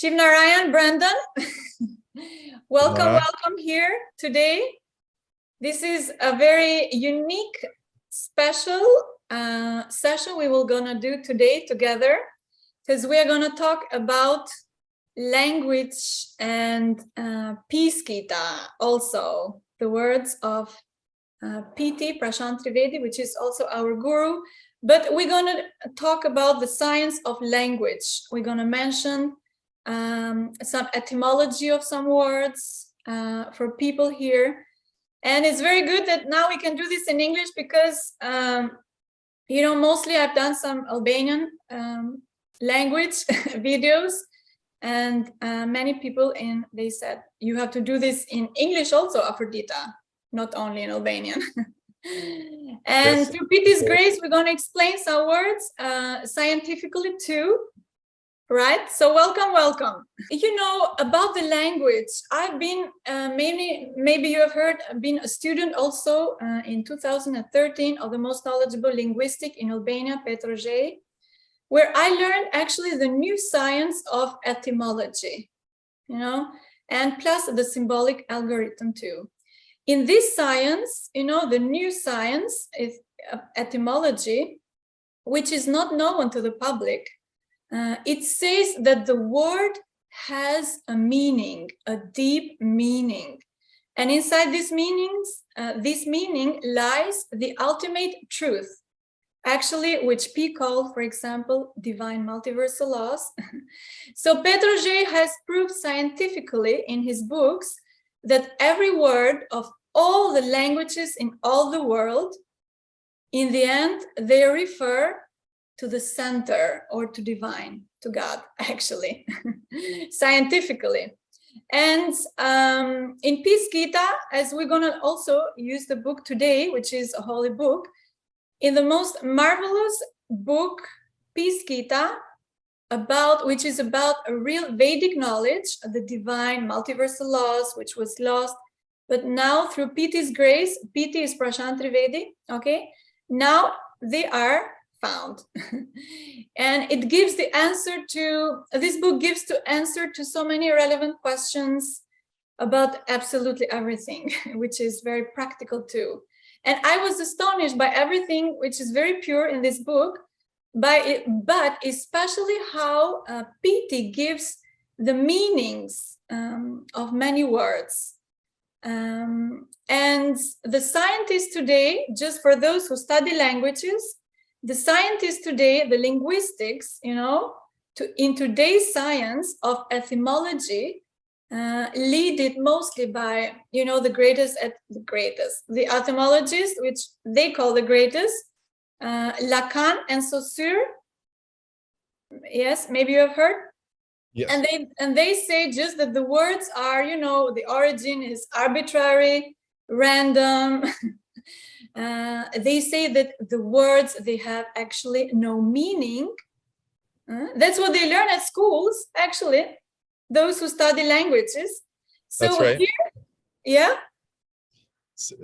Shivnarayan, Brandon, welcome, Nara. welcome here today. This is a very unique, special session we will gonna do today together, because we are gonna talk about language and peace gita, also the words of PT Prashant Trivedi, which is also our guru. But we're gonna talk about the science of language. We're gonna mention some etymology of some words for people here. And it's very good that now we can do this in English because, mostly I've done some Albanian language videos, and many people they said, you have to do this in English also, Aphrodita, not only in Albanian. And Yes. through Piti's grace, we're going to explain some words scientifically too. Right, so welcome. About the language, I've been maybe you have heard, been a student also in 2013 of the most knowledgeable linguistic in Albania, Petroje, where I learned actually the new science of etymology, and plus the symbolic algorithm too. In this science, the new science is etymology, which is not known to the public. It says that the word has a meaning, a deep meaning. And inside this meaning lies the ultimate truth, actually, which P called, for example, divine multiversal laws. So Petroje has proved scientifically in his books that every word of all the languages in all the world, in the end, they refer to the center, or to divine, to God, actually, scientifically. And in Peace Gita, as we're going to also use the book today, which is a holy book, in the most marvelous book, Peace Gita, which is about a real Vedic knowledge of the divine multiversal laws, which was lost, but now through Piti's grace, Piti is Prashant Trivedi, okay? Now they are found. And it gives the answer to, this book gives the answer to so many relevant questions about absolutely everything, which is very practical too. And I was astonished by everything which is very pure in this book, but especially how Piti gives the meanings of many words. And the scientists today, just for those who study languages, the scientists today, the linguistics, in today's science of etymology, lead it mostly by, the etymologists, which they call the greatest, Lacan and Saussure. Yes, maybe you have heard. Yes. And they say just that the words are, the origin is arbitrary, random. They say that the words, they have actually no meaning. That's what they learn at schools, actually, those who study languages. So that's right. Yeah.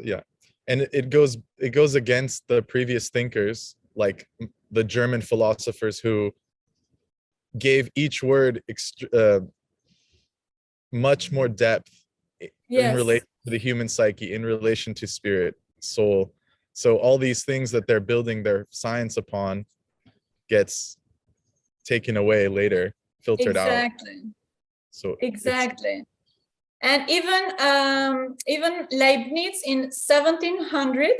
Yeah, and it goes against the previous thinkers, like the German philosophers, who gave each word much more depth in relation to the human psyche, in relation to spirit, soul. So all these things that they're building their science upon gets taken away later, filtered out. So exactly. And even Leibniz in 1700,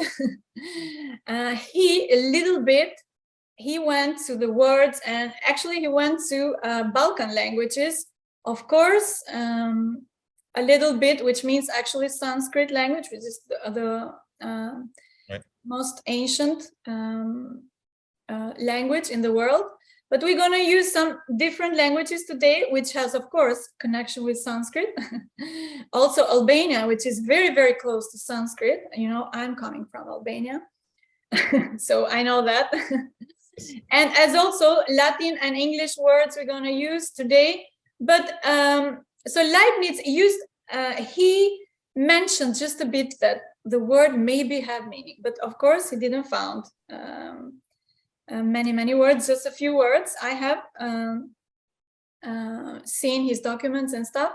he went to the words, and actually he went to Balkan languages, of course, a little bit, which means actually Sanskrit language, which is the right. most ancient language in the world. But we're going to use some different languages today, which has, of course, connection with Sanskrit. Also Albania, which is very, very close to Sanskrit. I'm coming from Albania, so I know that. And as also Latin and English words we're going to use today. But so Leibniz he mentioned just a bit that the word maybe have meaning, but of course he didn't found many words, just a few words. I have seen his documents and stuff.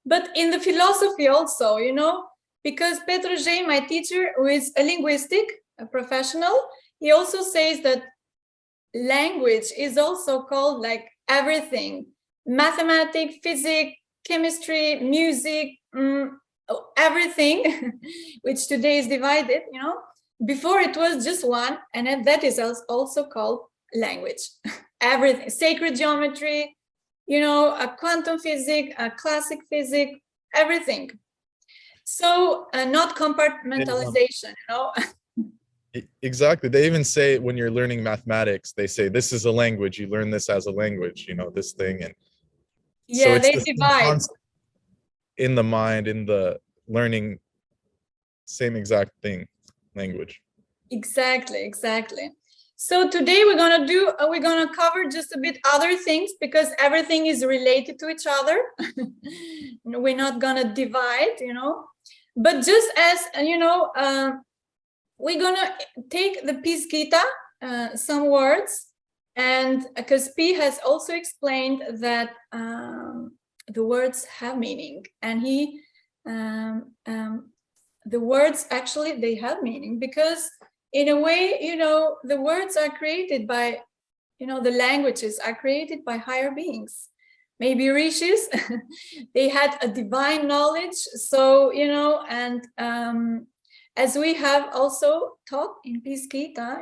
But in the philosophy also, because Petr, my teacher, who is a linguistic, a professional, he also says that language is also called like everything: mathematics, physics, chemistry, music, everything, which today is divided, Before it was just one, and that is also called language. Everything, sacred geometry, a quantum physics, a classic physics, everything. So not compartmentalization, Exactly. They even say when you're learning mathematics, they say this is a language. You learn this as a language, this thing. And yeah, so it's they divide in the mind, in the learning, same exact thing, language. Exactly. So today we're gonna cover just a bit other things, because everything is related to each other. We're not gonna divide, but just as we're gonna take the Peace Gita, some words, and because P has also explained that the words have meaning, and he the words actually, they have meaning, because in a way, the words are created by, the languages are created by higher beings, maybe rishis. They had a divine knowledge. So, and as we have also taught in Peace Gita,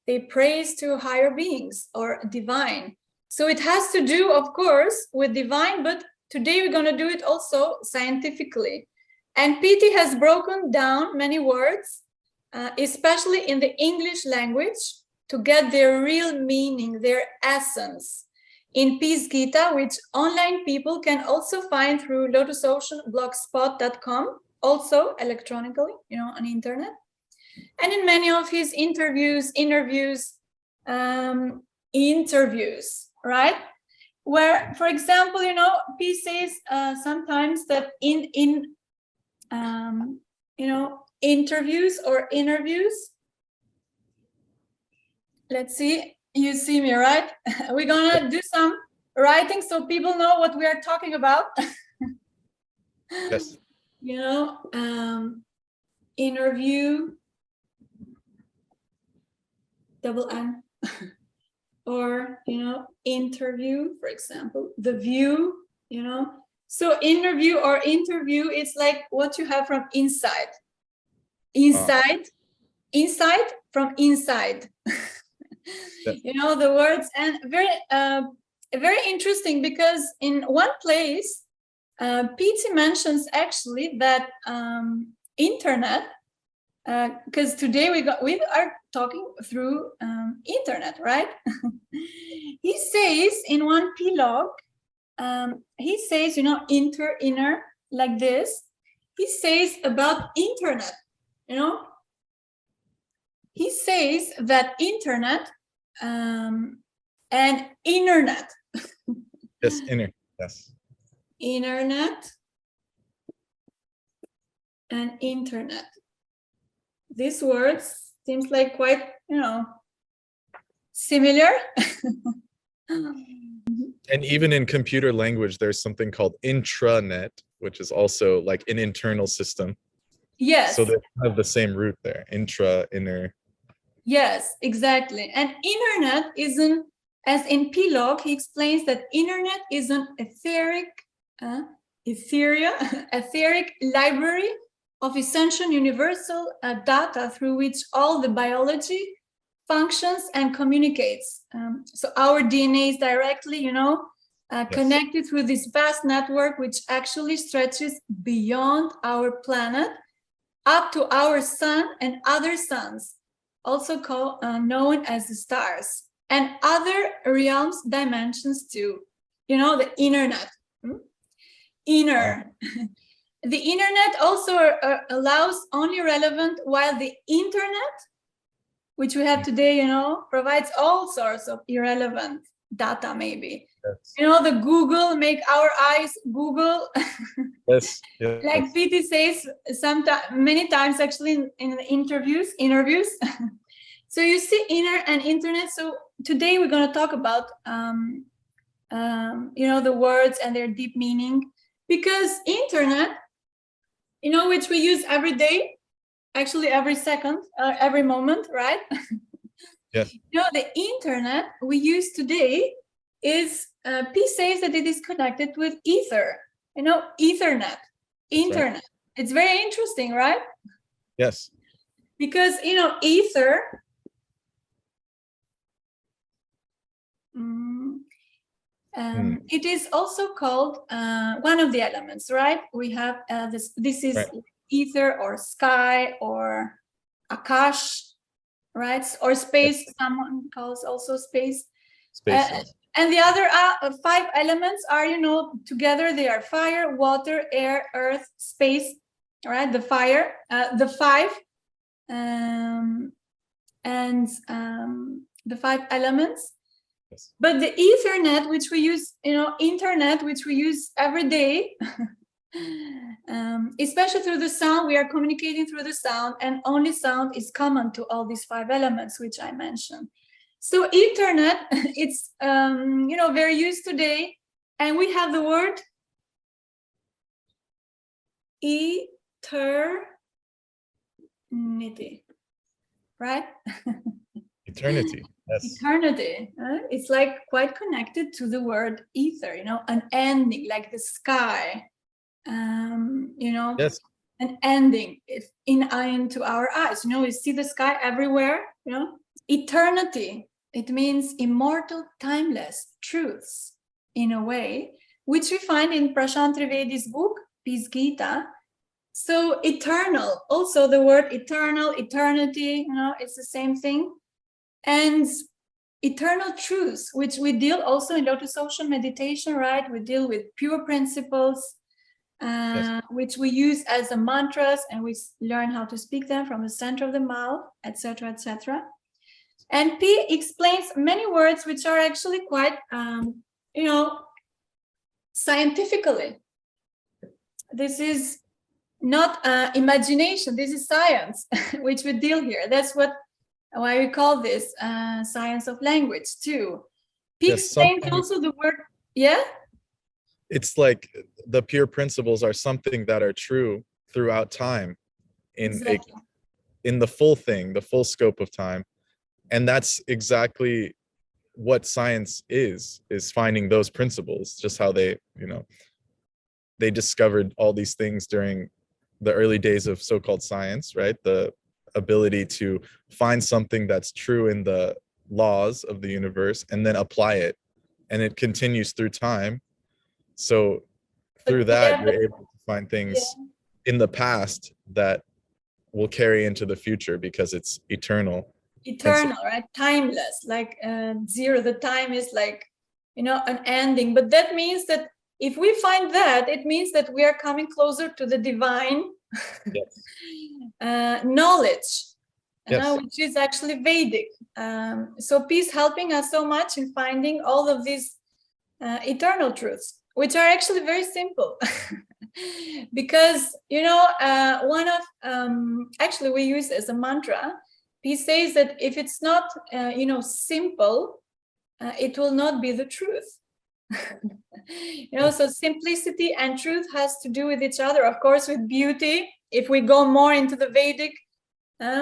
they praise to higher beings or divine. So it has to do, of course, with divine, but today we're going to do it also scientifically. And PT has broken down many words, especially in the English language, to get their real meaning, their essence, in Peace Gita, which online people can also find through lotusoceanblogspot.com, also electronically, on the internet. And in many of his interviews, right? Where, for example, P says sometimes that in interviews. Let's see, you see me, right? We're gonna do some writing so people know what we are talking about. Yes. Interview, double N, or, interview, for example, the view, So interview, it's like what you have from inside. Inside from inside. Yes. The words, and very interesting, because in one place, PT mentions actually that internet, because today we are talking through internet, right? He says in one P-log, he says, inner, like this. He says about internet, he says that internet and internet. Yes, inner, yes. Internet and internet. These words seems like quite, similar. And even in computer language, there's something called intranet, which is also like an internal system. Yes. So they have the same root there, intra, inner. Yes, exactly. And internet isn't, as in P-log, he explains that internet is an etheric library of essential universal data through which all the biology functions and communicates. So our DNA is directly, connected through this vast network, which actually stretches beyond our planet up to our sun and other suns, also known as the stars, and other realms, dimensions too. The internet. Inner. The internet also allows only relevant, while the internet, which we have today, provides all sorts of irrelevant data, maybe. Yes. The Google, make our eyes Google. Yes. Yes. Like PT says many times, actually, in interviews. So you see inner and internet. So today we're going to talk about the words and their deep meaning, because internet, which we use every day, actually every second, every moment, right? Yes. The internet we use today is, P says that it is connected with ether, Ethernet, internet. Right. It's very interesting, right? Yes. Because, ether, it is also called one of the elements, right? We have this is right. Ether or sky or akash, right? Or space, yes. Someone calls also space. Space. And the other 5 elements are, together they are fire, water, air, earth, space, right? The fire, the 5, and the 5 elements. Yes. But the Ethernet, which we use, internet, which we use every day, especially through the sound, we are communicating through the sound, and only sound is common to all these 5 elements, which I mentioned. So Ethernet, it's, very used today, and we have the word eternity, right? Eternity. Yes. Eternity. It's like quite connected to the word ether, an ending, like the sky, yes. An ending into our eyes. We see the sky everywhere, Eternity, it means immortal, timeless truths, in a way, which we find in Prashant Trivedi's book, Peace Gita. So eternal, also the word eternal, eternity, it's the same thing. And eternal truths, which we deal also in Lotus Ocean meditation, right? We deal with pure principles, yes. Which we use as the mantras, and we learn how to speak them from the center of the mouth, etc., etc. And P explains many words which are actually quite, scientifically. This is not imagination, this is science, which we deal here. That's why we call this science of language too. P explains also the word, yeah? It's like the pure principles are something that are true throughout time in the full thing, the full scope of time. And that's exactly what science is finding those principles, just how they discovered all these things during the early days of so-called science, right? The ability to find something that's true in the laws of the universe and then apply it. And it continues through time. So through that, you're able to find things in the past that will carry into the future because it's eternal. Eternal, right? Timeless, like zero. The time is like, an ending. But that means that if we find that, it means that we are coming closer to the divine knowledge, which is actually Vedic. So peace helping us so much in finding all of these eternal truths, which are actually very simple. Because, one of, actually we use as a mantra, he says that if it's not, simple, it will not be the truth. So simplicity and truth has to do with each other, of course, with beauty. If we go more into the Vedic,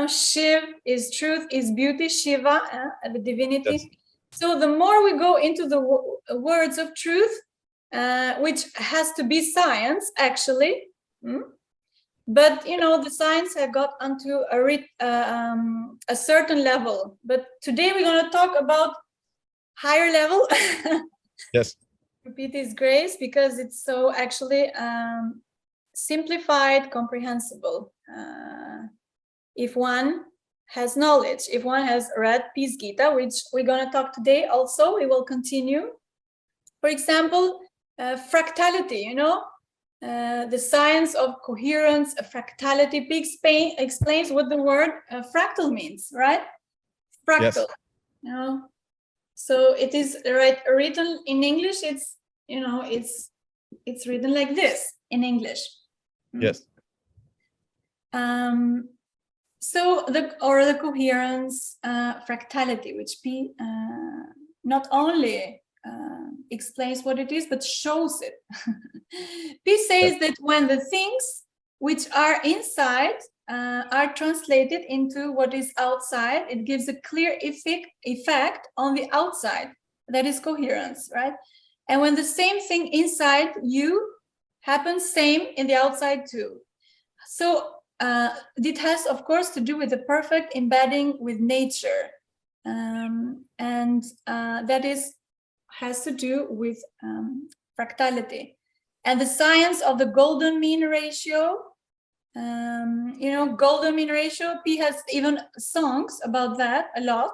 Shiv is truth, is beauty, Shiva, the divinity. Yes. So the more we go into the words of truth, which has to be science, actually. But the science have got onto a certain level. But today we're going to talk about higher level. Yes. Repeat His grace, because it's so actually simplified, comprehensible. If one has knowledge, if one has read Peace Gita, which we're going to talk today also, we will continue. For example, fractality, the science of coherence, fractality. P explains what the word fractal means, right? Fractal. Yes. So it is written in English. It's it's written like this in English. Yes. So the coherence, fractality, which P not only explains what it is, but shows it. P says that when the things which are inside are translated into what is outside, it gives a clear effect on the outside. That is coherence, right? And when the same thing inside you happens, same in the outside too. So it has, of course, to do with the perfect embedding with nature. And that has to do with fractality. And the science of the golden mean ratio, golden mean ratio, P has even songs about that a lot.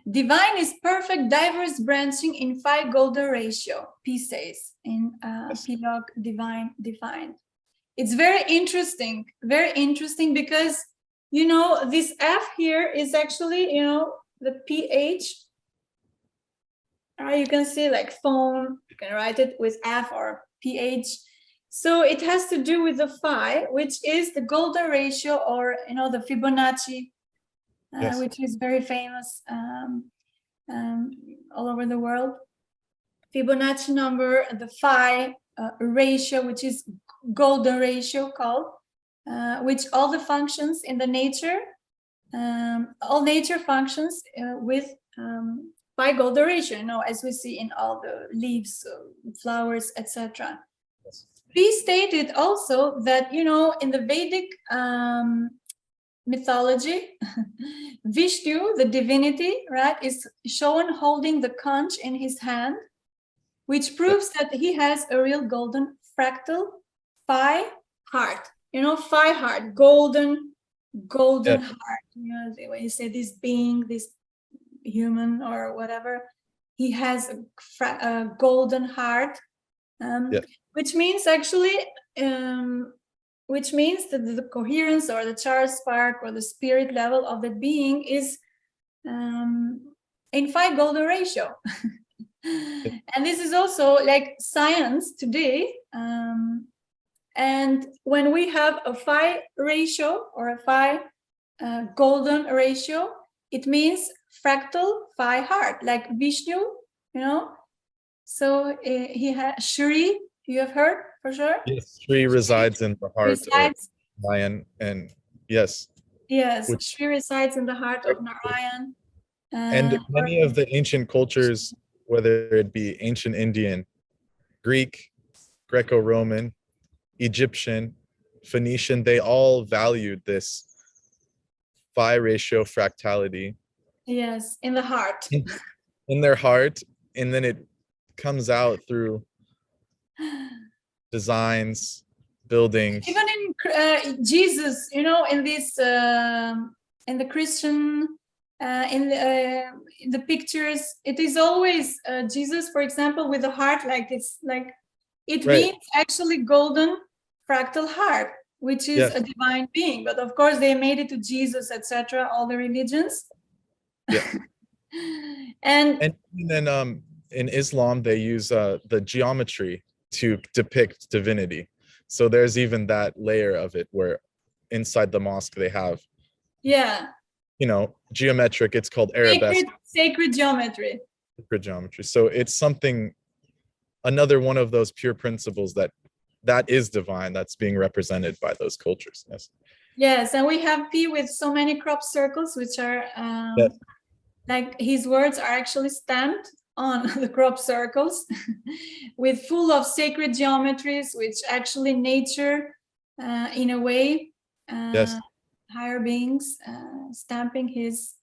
Divine is perfect diverse branching in phi golden ratio, P says in P log divine defined. It's very interesting because, this F here is actually, the pH. You can see like phone, you can write it with F or pH. So it has to do with the phi, which is the golden ratio, or, the Fibonacci, which is very famous all over the world. Fibonacci number, the phi ratio, which is golden ratio called, which all the functions in the nature, all nature functions with phi golden ratio, as we see in all the leaves, flowers, etc. He stated also that, in the Vedic mythology, Vishnu, the divinity, right, is shown holding the conch in his hand, which proves that he has a real golden fractal phi heart. Phi heart, golden heart. When you say this being, this human or whatever, he has a golden heart, which means actually, which means that the coherence or the charge spark or the spirit level of the being is in phi golden ratio. And this is also like science today. And when we have a phi ratio or a phi golden ratio, it means fractal phi heart, like Vishnu, So he has Shri, you have heard for sure? Yes, Shri resides in the heart of Narayan, and yes. Yes, Shri resides in the heart of Narayan. And many of the ancient cultures, whether it be ancient Indian, Greek, Greco-Roman, Egyptian, Phoenician, they all valued this phi ratio fractality. Yes, in the heart. In their heart, and then it comes out through designs, buildings. Even in Jesus, in this, in the Christian, in the pictures, it is always Jesus, for example, with a heart like this, like it means actually golden fractal heart, which is a divine being. But of course, they made it to Jesus, etc. All the religions. Yeah. and then in Islam, they use the geometry to depict divinity. So there's even that layer of it where inside the mosque they have, geometric. It's called arabesque. Sacred geometry. Sacred geometry. So it's something, another one of those pure principles that is divine, that's being represented by those cultures. Yes, and we have P with so many crop circles, which are like his words are actually stamped on the crop circles with full of sacred geometries, which actually nature, in a way, higher beings stamping his,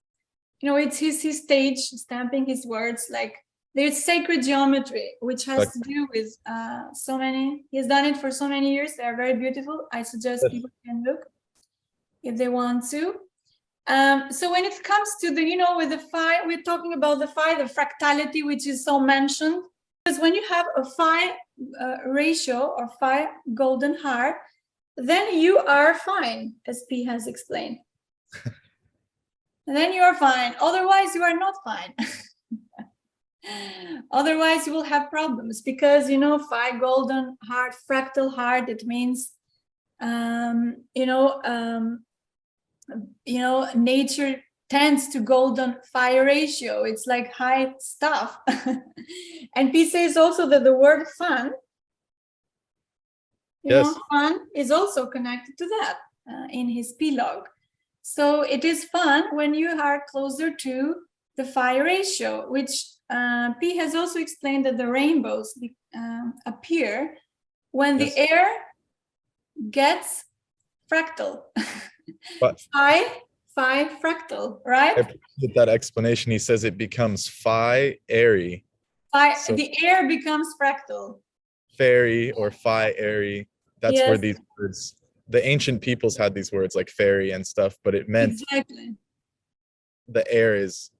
it's his stage, stamping his words. Like there's sacred geometry, which has to do with so many. He's done it for so many years. They are very beautiful. I suggest people can look if they want to. So when it comes to the, with the phi, we're talking about the phi, the fractality, which is so mentioned. Because when you have a phi ratio or phi golden heart, then you are fine, as P has explained. And then you are fine. Otherwise, you are not fine. Otherwise, you will have problems because, phi golden heart, fractal heart, it means, nature tends to golden phi ratio. It's like high stuff. And P says also that the word fun, fun is also connected to that in his P log. So it is fun when you are closer to the phi ratio, which P has also explained that the rainbows appear when the air gets fractal. But phi fractal, right? I appreciate that explanation. He says it becomes phi airy. So the air becomes fractal. Fairy or phi airy. That's where these words, the ancient peoples had these words like fairy and stuff, but it meant the air is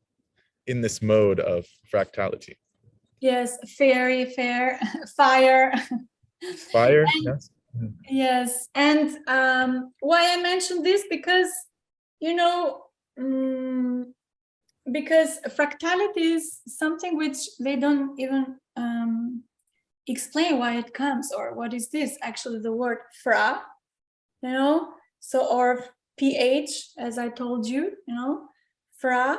in this mode of fractality. Yes, fairy, fair, fire. Fire, yes. Yes, and why I mentioned this, because, because fractality is something which they don't even explain why it comes, or what is this, actually the word fra, so, or ph, as I told you, fra,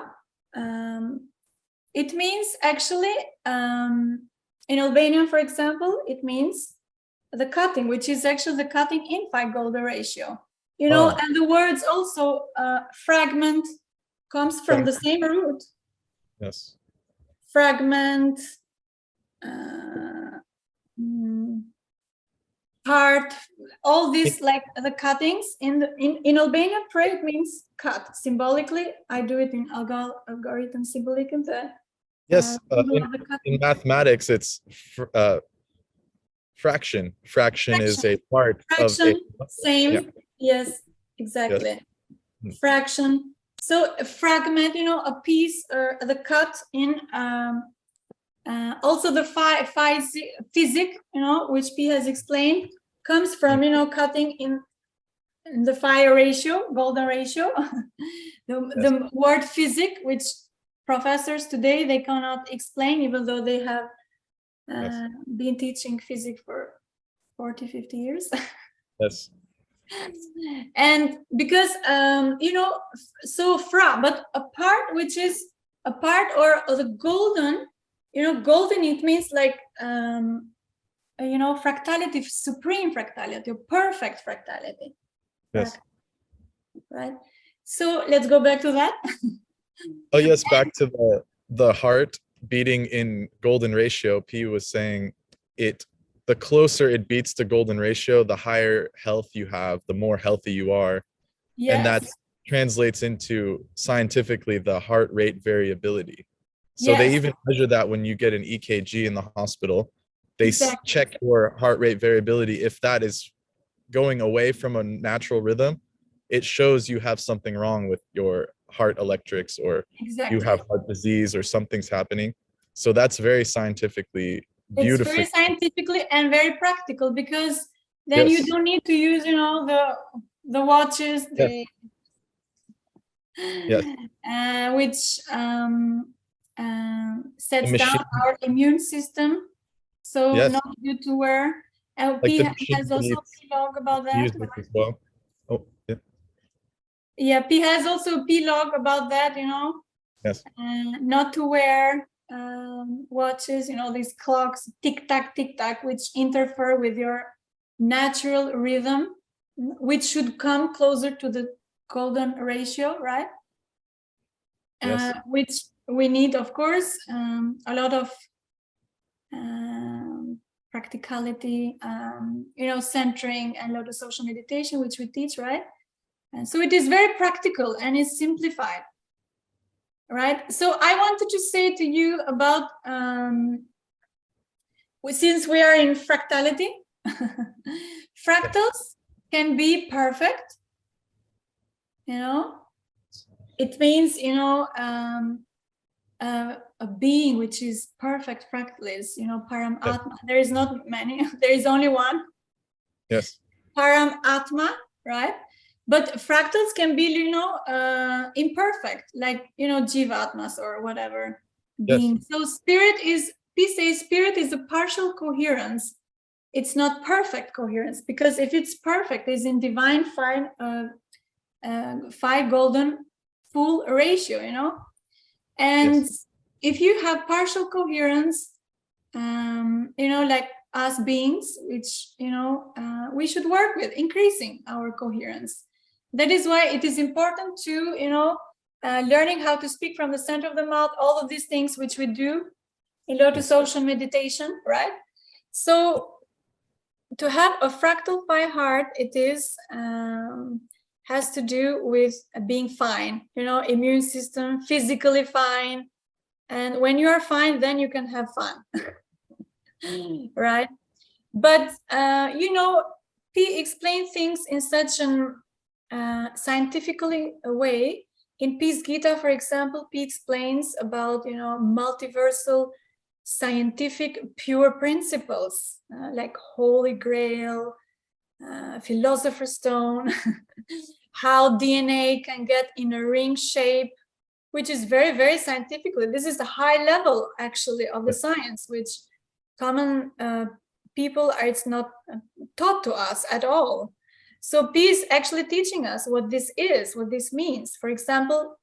it means actually, in Albanian, for example, it means the cutting, which is actually the cutting in phi golden ratio, and the words also fragment comes from the same root. Yes. Fragment, part, all these, like the cuttings in Albanian, prayer it means cut. Symbolically, I do it in algorithm symbolic. Yes, in mathematics, it's fraction. Fraction is a part of a... Same. Yes, exactly. Yes. Fraction. So a fragment, a piece, or the cut in also the phi physic, which P has explained, comes from, cutting in the phi ratio, golden ratio. The word physic, which professors today, they cannot explain, even though they have been teaching physics for 40, 50 years. Yes. And because, so fra, but a part which is a part, or the golden, golden, it means like, fractality, supreme fractality, or perfect fractality. Yes. Right. So let's go back to that. Oh, yes. Back to the heart beating in golden ratio. P was saying the closer it beats to golden ratio, the higher health you have, the more healthy you are. Yes. And that translates into scientifically the heart rate variability. So they even measure that when you get an EKG in the hospital. They check your heart rate variability. If that is going away from a natural rhythm, it shows you have something wrong with your heart electrics, or you have heart disease, or something's happening. So that's very scientifically beautiful. It's very scientifically and very practical, because then you don't need to use, the watches, which sets down our immune system. So not good to wear. P has also a P log about that. As well. Oh, yeah. Yeah, P has also a P log about that, Yes. Not to wear watches, these clocks, tick tack, which interfere with your natural rhythm, which should come closer to the golden ratio, right? Yes. Which we need, of course, a lot of practicality, centering, and a lot of social meditation, which we teach, right? And so it is very practical and it's simplified, right? So I wanted to say to you about, since we are in fractality, fractals can be perfect, it means, a being which is perfect fractals, param atma. There is not many, there is only one. Yes. Param atma, right? But fractals can be, imperfect, like, jivatmas or whatever being. So spirit is, P says spirit is a partial coherence. It's not perfect coherence, because if it's perfect, it's in divine phi golden full ratio, you know. And if you have partial coherence, you know, like us beings, which, you know, we should work with increasing our coherence. That is why it is important to, you know, learning how to speak from the center of the mouth, all of these things which we do in Lotus Ocean meditation, right? So to have a fractal Pi heart, it is has to do with being fine, you know, immune system, physically fine. And when you are fine, then you can have fun, right? But, you know, P explains things in such an scientifically way. In P's Gita, for example, P explains about, you know, multiversal scientific pure principles, like Holy Grail, Philosopher's Stone, how DNA can get in a ring shape, which is very, very scientifically. This is the high level, actually, of the science, which common people are, it's not taught to us at all. So P is actually teaching us what this is, what this means. For example,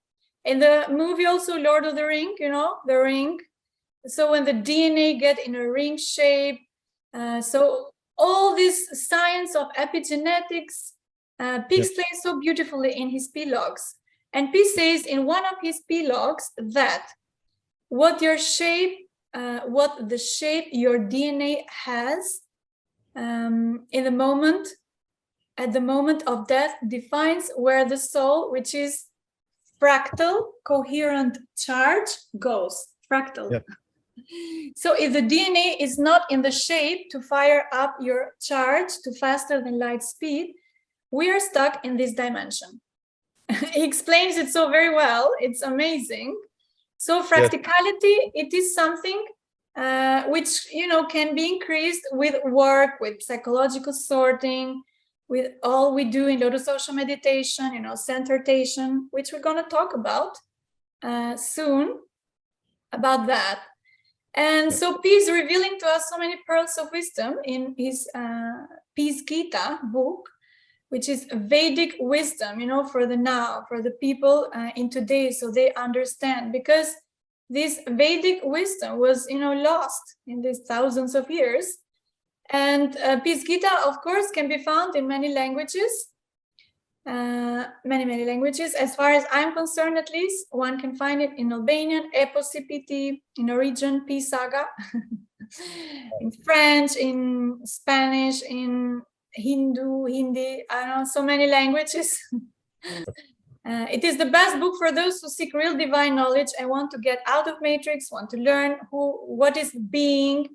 in the movie also Lord of the Ring, you know, the ring. So when the DNA get in a ring shape, so all this science of epigenetics, P explains so beautifully in his P logs. And P says in one of his P logs that what your shape, what the shape your DNA has in the moment, at the moment of death, defines where the soul, which is fractal, coherent charge, goes. Fractal. Yep. So if the DNA is not in the shape to fire up your charge to faster than light speed, we are stuck in this dimension. He explains it so very well. It's amazing. So fractality, it is something which, you know, can be increased with work, with psychological sorting, with all we do in Lotus Social meditation, you know, centration, which we're going to talk about soon about that. And so P is revealing to us so many pearls of wisdom in his P's Gita book, which is Vedic wisdom, you know, for the now, for the people in today, so they understand. Because this Vedic wisdom was, you know, lost in these thousands of years. And P's Gita, of course, can be found in many languages, many languages. As far as I'm concerned, at least, one can find it in Albanian, Eposipiti, in Norwegian, P Saga, in French, in Spanish, in Hindi, I don't know, so many languages. It is the best book for those who seek real divine knowledge and want to get out of matrix, want to learn what is being,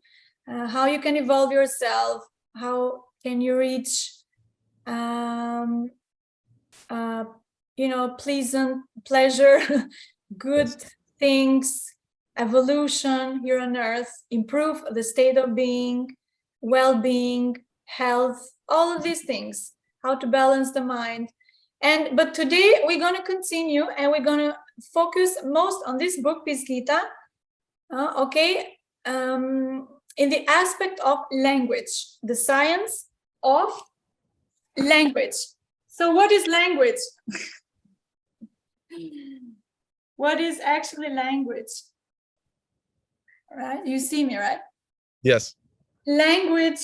how you can evolve yourself, how can you reach you know, pleasant pleasure, good things, evolution here on earth, improve the state of being, well-being, health, all of these things, how to balance the mind. But today we're going to continue and we're going to focus most on this book, P's Gita, in the aspect of language, the science of language. So what is language? What is actually language? Right? You see me, right? Yes. Language.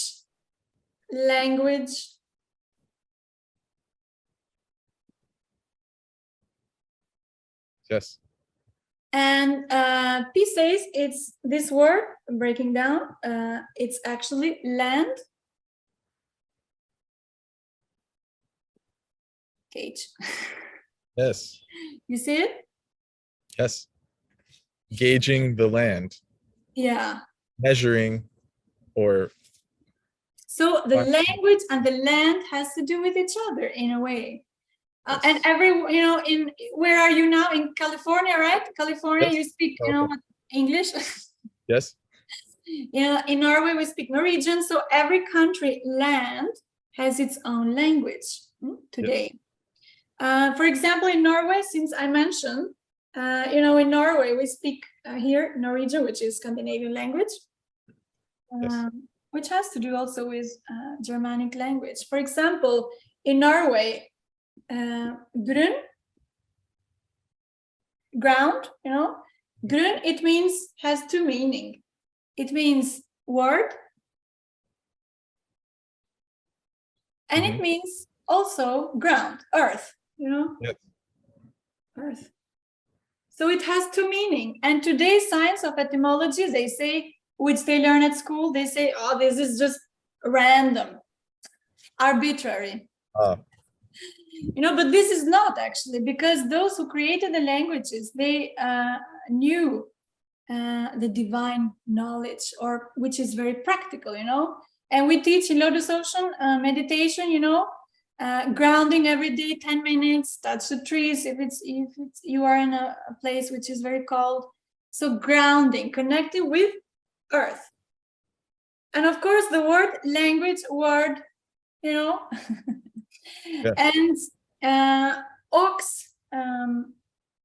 Yes. And P says it's this word, breaking down, it's actually land. Cage. Yes. You see it? Yes. Gauging the land. Yeah. Measuring or. So the language and the land has to do with each other in a way. And you know, where are you now? In California, right? California, yes. You speak, you know, English. Yes. You know, in Norway, we speak Norwegian. So every country, land, has its own language today. Yes. For example, in Norway, since I mentioned, you know, in Norway, we speak here Norwegian, which is Scandinavian language, which has to do also with Germanic language. For example, in Norway, grunn ground, you know. Grün, it means, has two meaning. It means word, and it means also ground, earth, you know. Yes. Earth. So it has two meaning. And today's science of etymology, they say, which they learn at school, they say, oh, this is just random, arbitrary. You know, but this is not actually, because those who created the languages, they knew the divine knowledge, or which is very practical, you know. And we teach in Lotus Ocean meditation, you know, grounding every day, 10 minutes, touch the trees if it's you are in a place which is very cold. So grounding, connecting with earth. And of course the word language, word, you know. Yeah. And ox,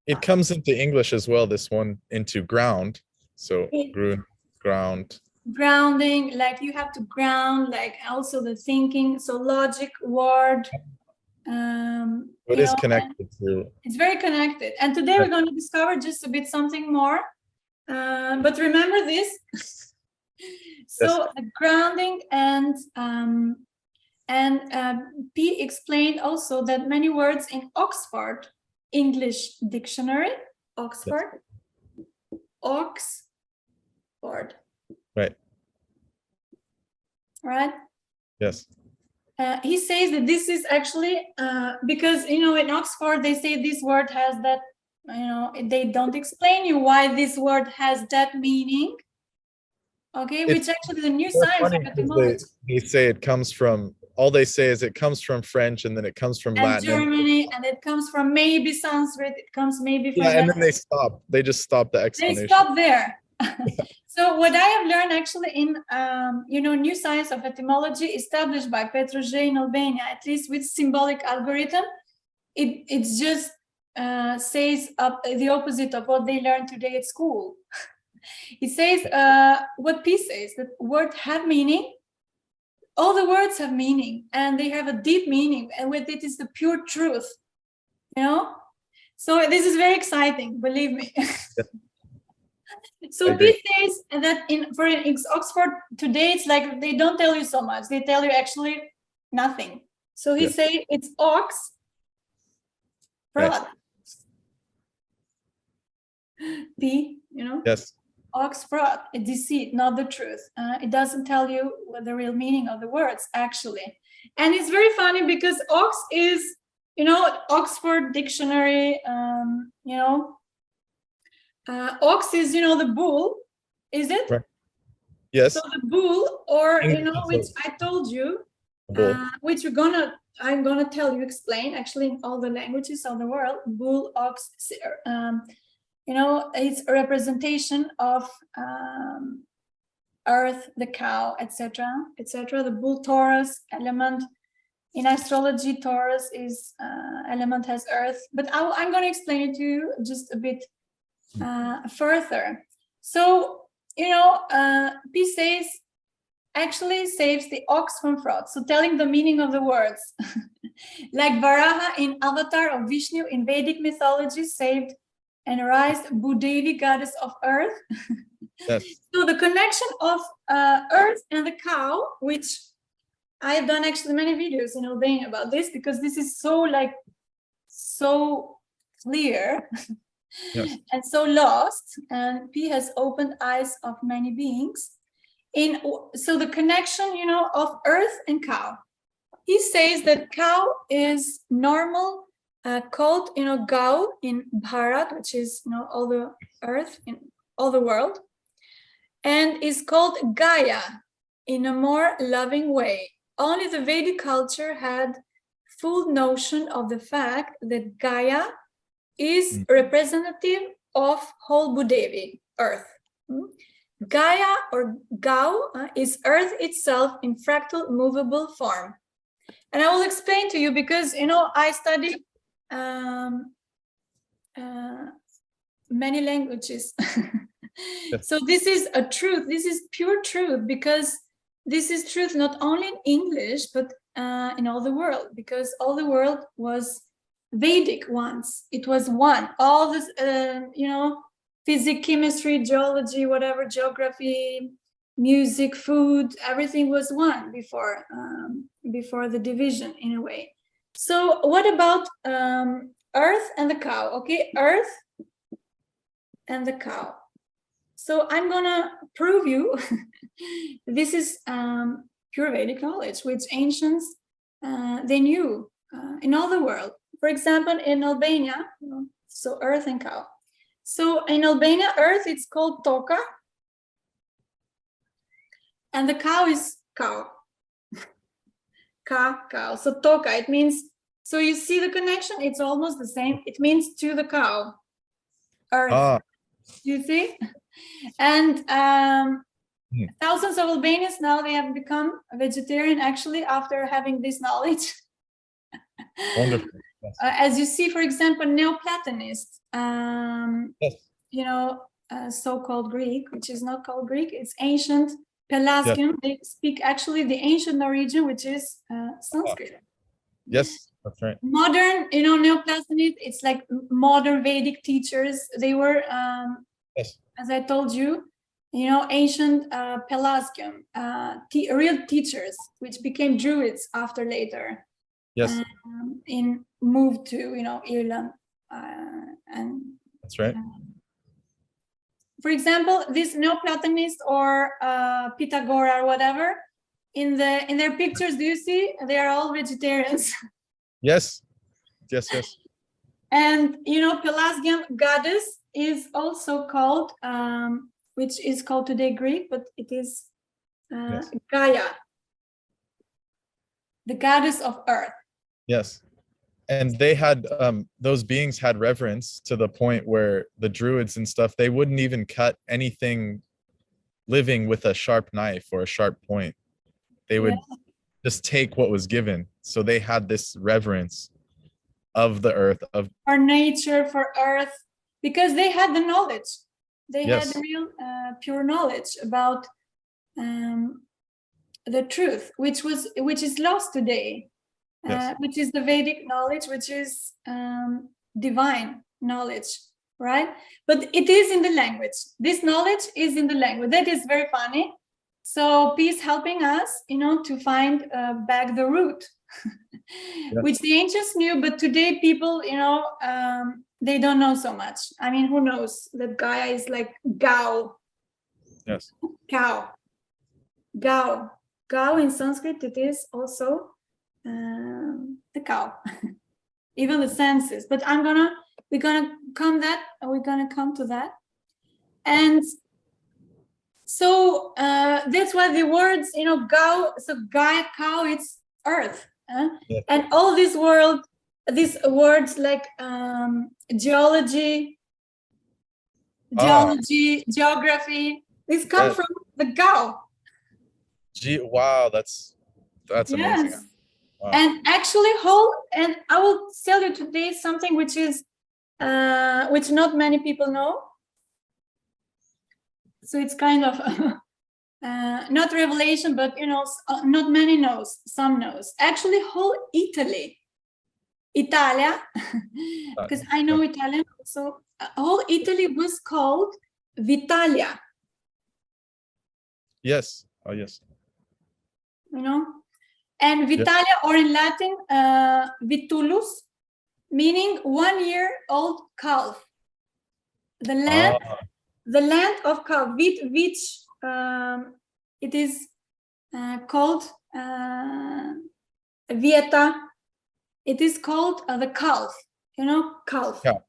it comes into English as well, this one, into ground. So ground. Grounding, like you have to ground, like also the thinking. So logic, word. It is connected to. It's very connected. And today we're going to discover just a bit something more. But remember this. So grounding and P explained also that many words in Oxford English Dictionary, Oxford, Oxford. Right. Right. Yes. He says that this is actually because, you know, in Oxford they say this word has that, you know, they don't explain you why this word has that meaning. Okay, which actually the new science of etymology. They say it comes from, all they say is it comes from French, and then it comes from Latin, Germany, and it comes from maybe Sanskrit, it comes maybe from and then they stop. They just stop the explanation. They stop there. So what I have learned actually in you know, new science of etymology established by Petroget in Albania, at least with symbolic algorithm, it's just says the opposite of what they learn today at school. It says what P says, that words have meaning. All the words have meaning, and they have a deep meaning, and with it is the pure truth, you know. So this is very exciting, believe me. So P says that for Oxford today, it's like they don't tell you so much. They tell you actually nothing. So he say it's ox, fraud. P, you know. Yes. Ox, fraud, a deceit, not the truth. It doesn't tell you what the real meaning of the words actually. And it's very funny because ox is, you know, Oxford Dictionary, you know, ox is, you know, the bull, is it? Right. Yes. So the bull, or, you know, which I told you, which I'm gonna tell you, explain actually in all the languages of the world, bull, ox, you know, it's a representation of earth, the cow, etc., etc. The bull, Taurus element. In astrology, Taurus is element has earth, but I'm going to explain it to you just a bit further. So, you know, P says actually saves the ox from fraud. So telling the meaning of the words, like Varaha in Avatar of Vishnu in Vedic mythology saved and raised Bhudevi, goddess of earth. Yes. So the connection of earth and the cow, which I have done actually many videos in Albania about this, because this is so clear. Yes. And so lost, and P has opened eyes of many beings. So the connection, you know, of earth and cow. He says that cow is normal, called, you know, Gau in Bharat, which is, you know, all the earth in all the world, and is called Gaia in a more loving way. Only the Vedic culture had full notion of the fact that Gaia is representative of whole Bhudevi, earth. Gaia or Gau is earth itself in fractal movable form. And I will explain to you because, you know, I studied many languages. So this is a truth. This is pure truth, because this is truth not only in English, but in all the world, because all the world was Vedic ones. It was one. All this, physics, chemistry, geology, whatever, geography, music, food, everything was one before the division in a way. So what about earth and the cow? Okay, earth and the cow. So I'm gonna prove you this is pure Vedic knowledge, which ancients they knew in all the world. For example, in Albania, so earth and cow. So in Albania, earth it's called toka, and the cow is cow. Cow. So toka, it means, so you see the connection, it's almost the same. It means to the cow, earth. You see? And thousands of Albanians now, they have become vegetarian actually after having this knowledge. Wonderful. Yes. As you see, for example, Neoplatonists, yes. So-called Greek, which is not called Greek, it's ancient Pelasgian. Yes. They speak actually the ancient Norwegian, which is Sanskrit. Yes, that's right. Modern, Neoplatonists, it's like modern Vedic teachers. They were, yes. As I told you, ancient Pelasgian, real teachers, which became Druids after later. Yes. Moved to, Ireland. And that's right. For example, this Neoplatonist or Pythagora or whatever, in their pictures, do you see? They are all vegetarians. Yes. And Pelasgian goddess is also called, which is called today Greek, but it is Gaia, the goddess of earth. Yes. And they had those beings had reverence to the point where the Druids and stuff, they wouldn't even cut anything living with a sharp knife or a sharp point. They would just take what was given. So they had this reverence of the earth, for nature, for earth, because they had the knowledge. They had real pure knowledge about the truth, which is lost today. Which is the Vedic knowledge, which is divine knowledge, right? But it is in the language. This knowledge is in the language. That is very funny. So peace helping us, to find back the root, which the ancients knew, but today people, they don't know so much. I mean, who knows that Gaia is like Gao. Yes. Cow. Gao. Gao in Sanskrit, it is also the cow. Even the senses. But we're gonna come to that. And so that's why the words, Gao, so Gaia, cow, it's earth. And all these words like geology, geography, these come from the Gao. Wow, that's amazing. Wow. And actually and I will tell you today something which is which not many people know. So it's kind of not revelation, but not many knows, some knows. Actually, whole Italia, because I know Italian, so whole Italy was called Vitalia. Yes. Oh, yes. And Vitalia, or in Latin, Vitulus, meaning 1 year old calf. The land of calf, which it is called Vieta. It is called the calf, calf. Yeah.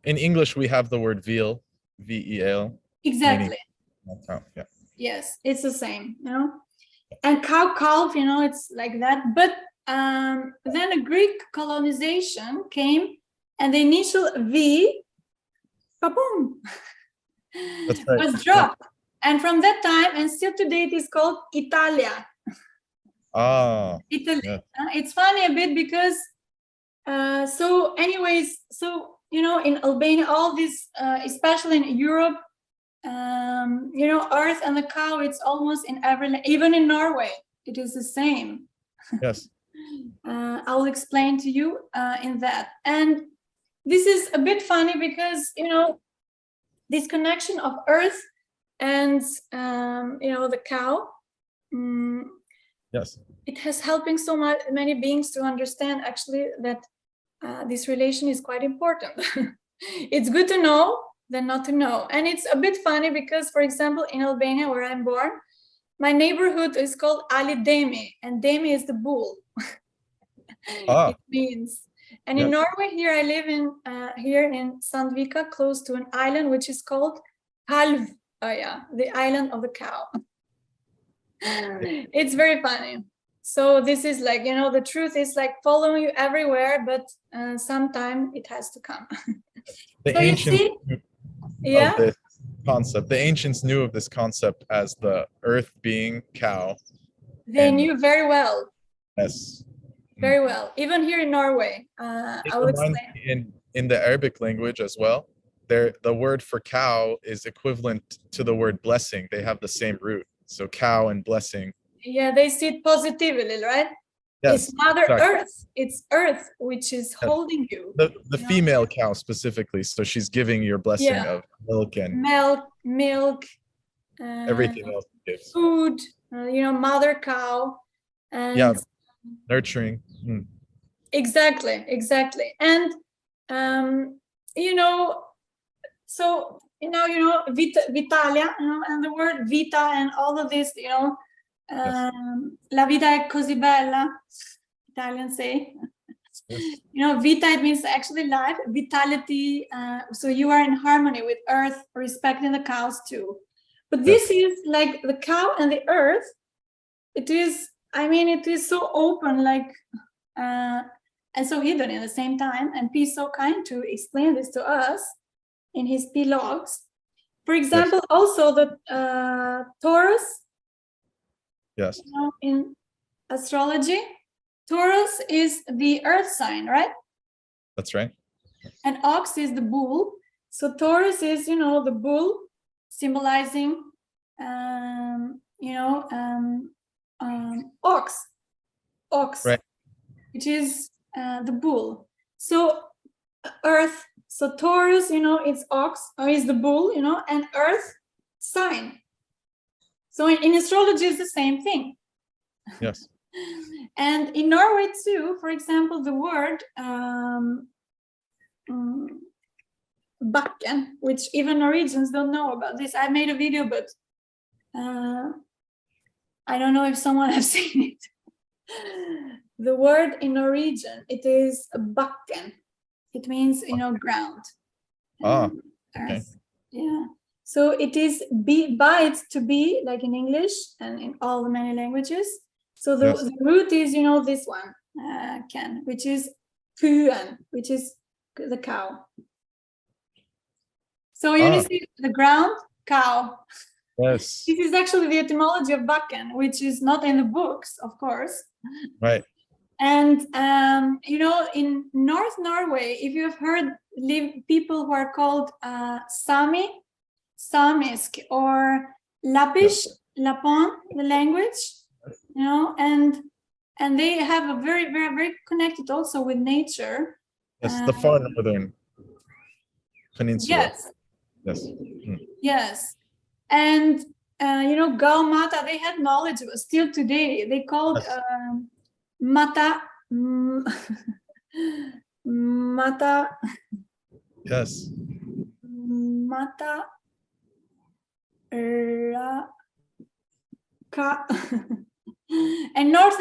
In English, we have the word veal, V-E-A-L. Exactly. Yeah. Yes, it's the same, And cow, calf, it's like that. But then a Greek colonization came, and the initial V, pa-boom, was dropped. And from that time, and still today, it is called Italia. Italy. Yeah. It's funny a bit because, in Albania, all this, especially in Europe, earth and the cow, it's almost in every, even in Norway, it is the same. Yes. I'll explain to you in that. And this is a bit funny because, you know, this connection of earth and, you know, the cow, yes, it has helping so much many beings to understand actually that this relation is quite important. It's good to know than not to know. And it's a bit funny because, for example, in Albania, where I'm born, my neighborhood is called Ali Demi, and Demi is the bull. It means. And in Norway, here I live in Sandvika, close to an island which is called Halv. Oh yeah, the island of the cow. It's very funny. So this is like, you know, the truth is like following you everywhere, but sometime it has to come. The so ancients yeah, of this concept. The ancients knew of this concept as the earth being cow. They knew very well. Yes. Very well. Even here in Norway, I will explain. In the Arabic language as well, the word for cow is equivalent to the word blessing. They have the same root. So cow and blessing. Yeah, they see it positively, right? Yes, it's Mother exactly. Earth. It's Earth which is holding you. The female cow specifically. So she's giving your blessing of milk and milk, everything else gives. food. You know, mother cow. And nurturing. Exactly. And you know, so now you know Vitalia, you know, and the word vita and all of this, you know, la vita è così bella, Italians say. You know, vita, it means actually life, vitality. So you are in harmony with earth, respecting the cows too. But this is like the cow and the earth. It is, I mean, it is so open, like, and so hidden at the same time. And P is so kind to explain this to us in his P logs. For example, also the Taurus. Yes. You know, in astrology, Taurus is the earth sign, right? That's right. And Ox is the bull. So Taurus is, you know, the bull symbolizing, you know, ox, right, which is the bull. So earth, so Taurus, you know, it's ox, or is the bull, you know, and earth sign. So in astrology, it's the same thing. Yes. And in Norway too, for example, the word bakken, which even Norwegians don't know about this. I made a video, but I don't know if someone has seen it. The word in Norwegian, it is bakken. It means, you know, ground. Okay. Yeah. So it is bites to be, like in English and in all the many languages. So the root is, you know, this one, ken, which is kuen, which is the cow. So you see the ground, cow. Yes. This is actually the etymology of bakken, which is not in the books, of course. Right. And, you know, in North Norway, if you have heard people who are called Sami, Samisk, or Lapish, Lapon, the language, you know, and they have a very, very, very connected also with nature. Yes, the far northern peninsula. Yes. Yes. Yes. And, you know, Gaumata, they had knowledge, but still today, they called Mata, Mata. Yes. Mata. And North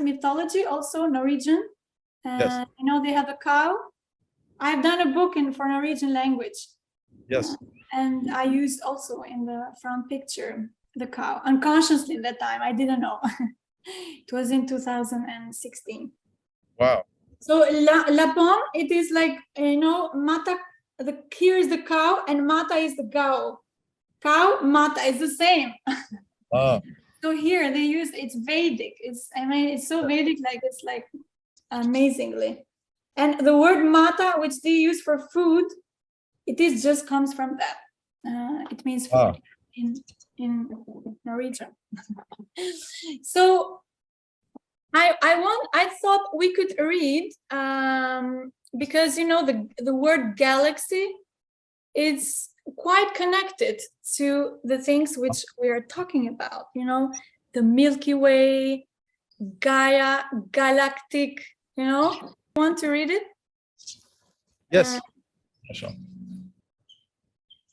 mythology, also Norwegian. You know, they have a cow. I've done a book for Norwegian language. Yes. And I used also in the front picture the cow unconsciously at that time. I didn't know. It was in 2016. Wow. So Lapon, it is like, you know, Mata. Here is the cow and Mata is the cow. Cow, Mata is the same. So here they use, it's Vedic. I mean, it's so Vedic, like it's like amazingly. And the word Mata, which they use for food, it just comes from that. It means food in Norwegian. So I thought we could read because the word galaxy is quite connected to the things which we are talking about. The Milky Way, Gaia, galactic. Want to read it? Yes.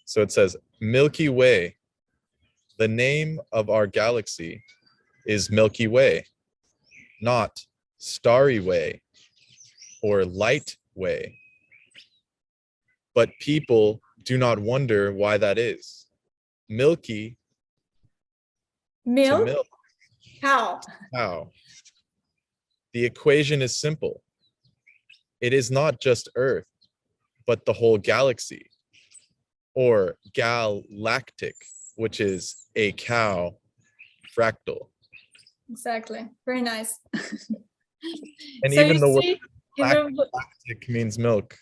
So it says, Milky Way. The name of our galaxy is Milky Way, not Starry Way or Light Way. But people do not wonder why that is. Milky Milk? to milk. Cow. Cow. The equation is simple. It is not just Earth, but the whole galaxy, or galactic, which is a cow fractal. Exactly. Very nice. And So even the word word lactic means milk.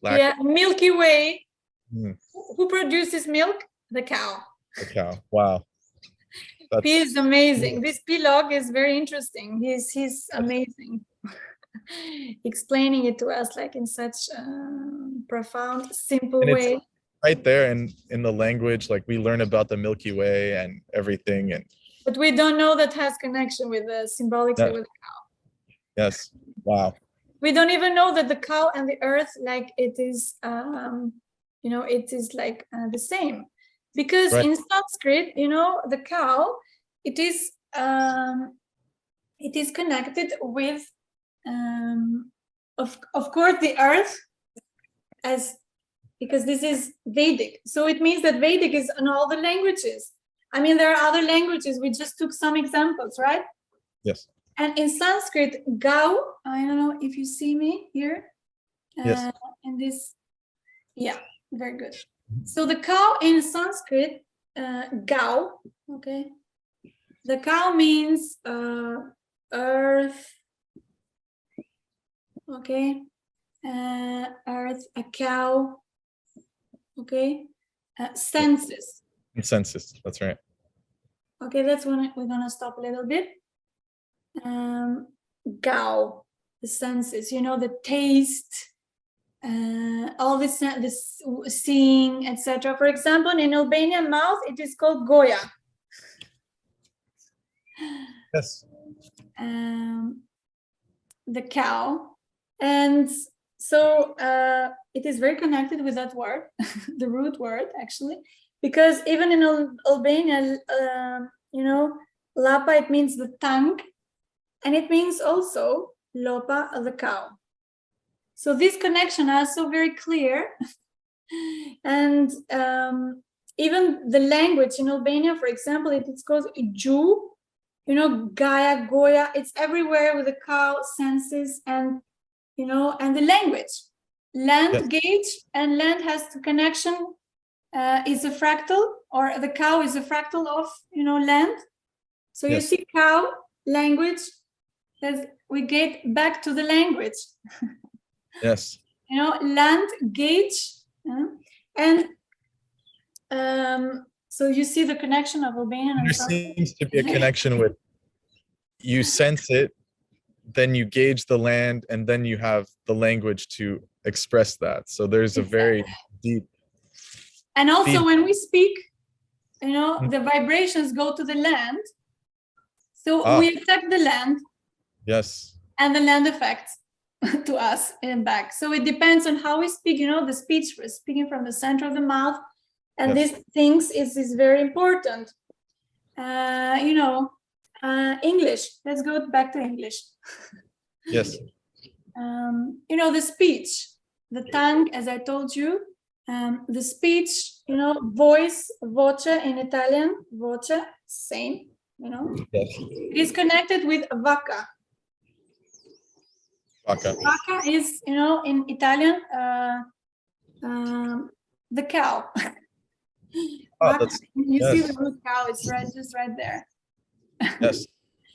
Yeah, Milky Way. Mm. Who produces milk? The cow. The cow. Wow. He is amazing. This Pilog is very interesting. He's amazing. Explaining it to us like in such a profound, simple way. Right there in the language, like we learn about the Milky Way and everything, but we don't know that has connection with the symbolically with the cow. Yes. Wow. We don't even know that the cow and the earth, like it is, it is like the same, because in Sanskrit, the cow, it is connected with, of course, the earth, because this is Vedic. So it means that Vedic is in all the languages. I mean, there are other languages. We just took some examples, right? Yes. And in Sanskrit, gau, I don't know if you see me here. Yes. And this, yeah, very good. So the cow in Sanskrit, gau, okay. The cow means earth, okay. Earth, a cow, okay. Senses. Senses, that's right. Okay, that's when we're gonna stop a little bit. Gau, the senses, the taste, all this seeing, etc. For example, in Albanian mouth, it is called goya. Yes. The cow, and so it is very connected with that word, the root word actually, because even in Albania, lapa, it means the tongue, and it means also lopa, the cow. So this connection is so very clear. And even the language in Albania, for example, it's called Ju, Gaia, Goya, it's everywhere with the cow, senses, and, and the language. Land, gauge, and land has the connection, is a fractal, or the cow is a fractal of, land. So you see cow, language, we get back to the language. Yes. Land, gauge, and so you see the connection of Albanian and there seems to be a connection with, you sense it, then you gauge the land, and then you have the language to express that. So there's a very deep. And also when we speak, the vibrations go to the land. So we affect the land. Yes. And the land affects to us and back. So it depends on how we speak, the speech, we're speaking from the center of the mouth. And these things is very important. English, let's go back to English. Yes. The speech, the tongue, as I told you, the speech, voice, voce in Italian, voce, same, it is connected with vacca. Vacca is, in Italian, the cow. You see the root cow, it's just right there. Yes.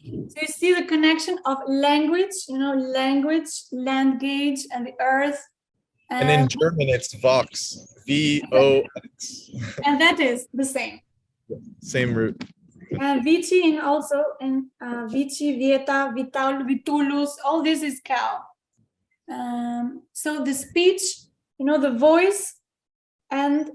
So you see the connection of language, language, land gauge, and the earth. And in German, it's Vox, V-O-X. And that is the same. Same root. Vici and also in Vici, Vieta, Vital, Vitulus, all this is cow. So the speech, the voice, and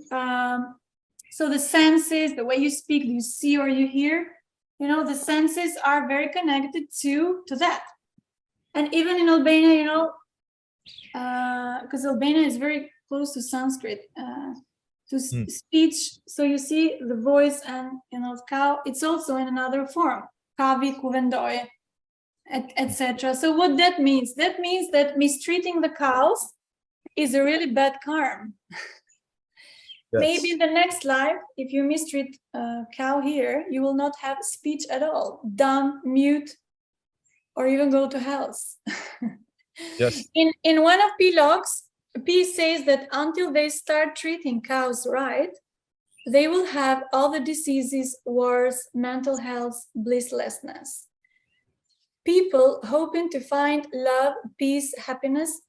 so the senses, the way you speak, you see or you hear, the senses are very connected to that. And even in Albania, because Albania is very close to Sanskrit, to speech, so you see the voice and cow, it's also in another form, kavi, kuvendoje, etc. So what that means that mistreating the cows is a really bad karma. Yes. Maybe in the next life, if you mistreat a cow here, you will not have speech at all, dumb, mute, or even go to hell. Yes. In one of P logs, P says that until they start treating cows right, they will have all the diseases, wars, mental health, blisslessness. People hoping to find love, peace, happiness,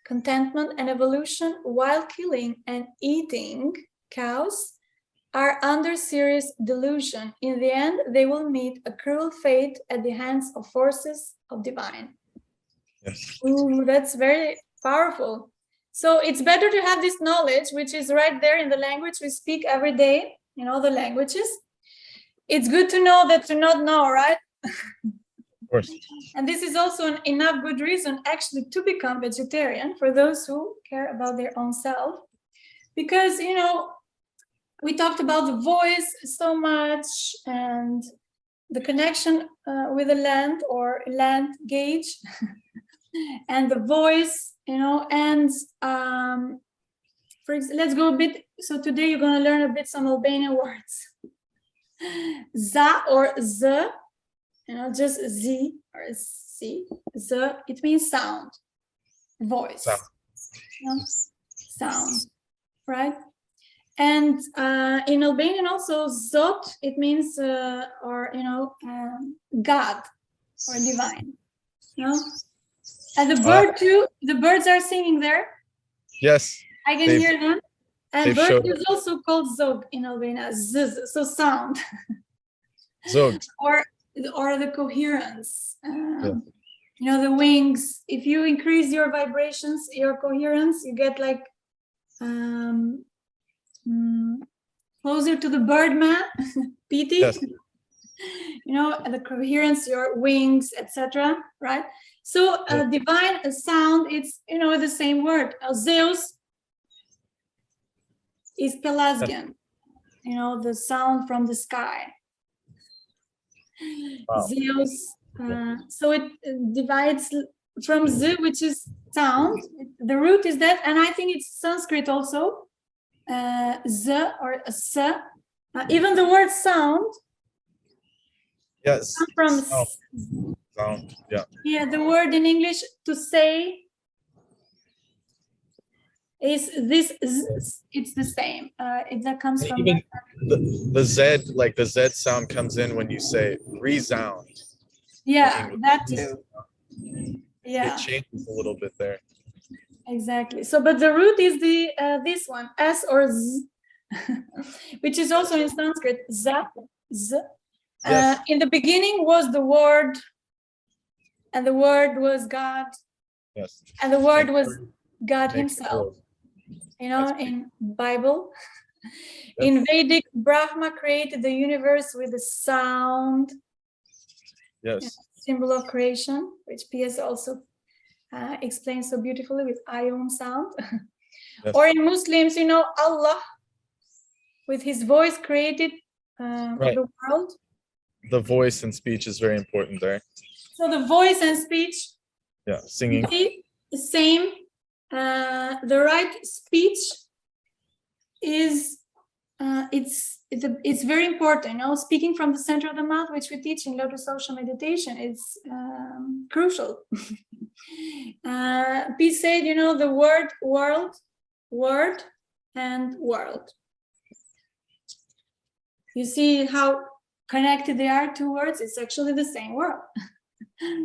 contentment, and evolution while killing and eating cows are under serious delusion. In the end, they will meet a cruel fate at the hands of forces of divine. Yes. Ooh, that's very powerful. So it's better to have this knowledge, which is right there in the language we speak every day, in all the languages. It's good to know that to not know, right? Of course. And this is also an enough good reason actually to become vegetarian for those who care about their own self. Because, we talked about the voice so much and the connection with the land or land gauge and the voice, and let's go a bit. So today you're going to learn a bit some Albanian words. Za or z, just z or c, z, it means sound, voice, sound, right? And in Albanian also, zot, it means, God or divine, And the bird too, the birds are singing there. Yes. I can hear them. And bird is also called zog in Albania, so sound. Zog. Or the coherence. The wings. If you increase your vibrations, your coherence, you get like closer to the Birdman, PT. Yes. The coherence, your wings, etc. Right? So divine sound, it's the same word. Zeus is Pelasgian. The sound from the sky. Wow. Zeus. So it divides from Z, which is sound. The root is that, and I think it's Sanskrit also. Z or S. Even the word sound. Yes. From sound. Yeah. Yeah. The word in English to say is this. It's the same. That comes from even the Z, like the Z sound comes in when you say resound. Yeah, that too. Yeah. It changes a little bit there. Exactly. So, but the root is the this one, S or Z, which is also in Sanskrit, za, z. Yes. In the beginning was the word, and the word was God. Yes. And the word was God Himself. In Bible. Yes. In Vedic, Brahma created the universe with a sound. Yes. Symbol of creation, which P.S. also explains so beautifully with Ayom sound. Yes. Or in Muslims, Allah with His voice created the world. The voice and speech is very important there. So the voice and speech. Yeah, singing. The same. The right speech is it's very important. Speaking from the center of the mouth, which we teach in Lotus Social Meditation, it's crucial. P said, the word world, word, and world. You see how connected they are, two words? It's actually the same word.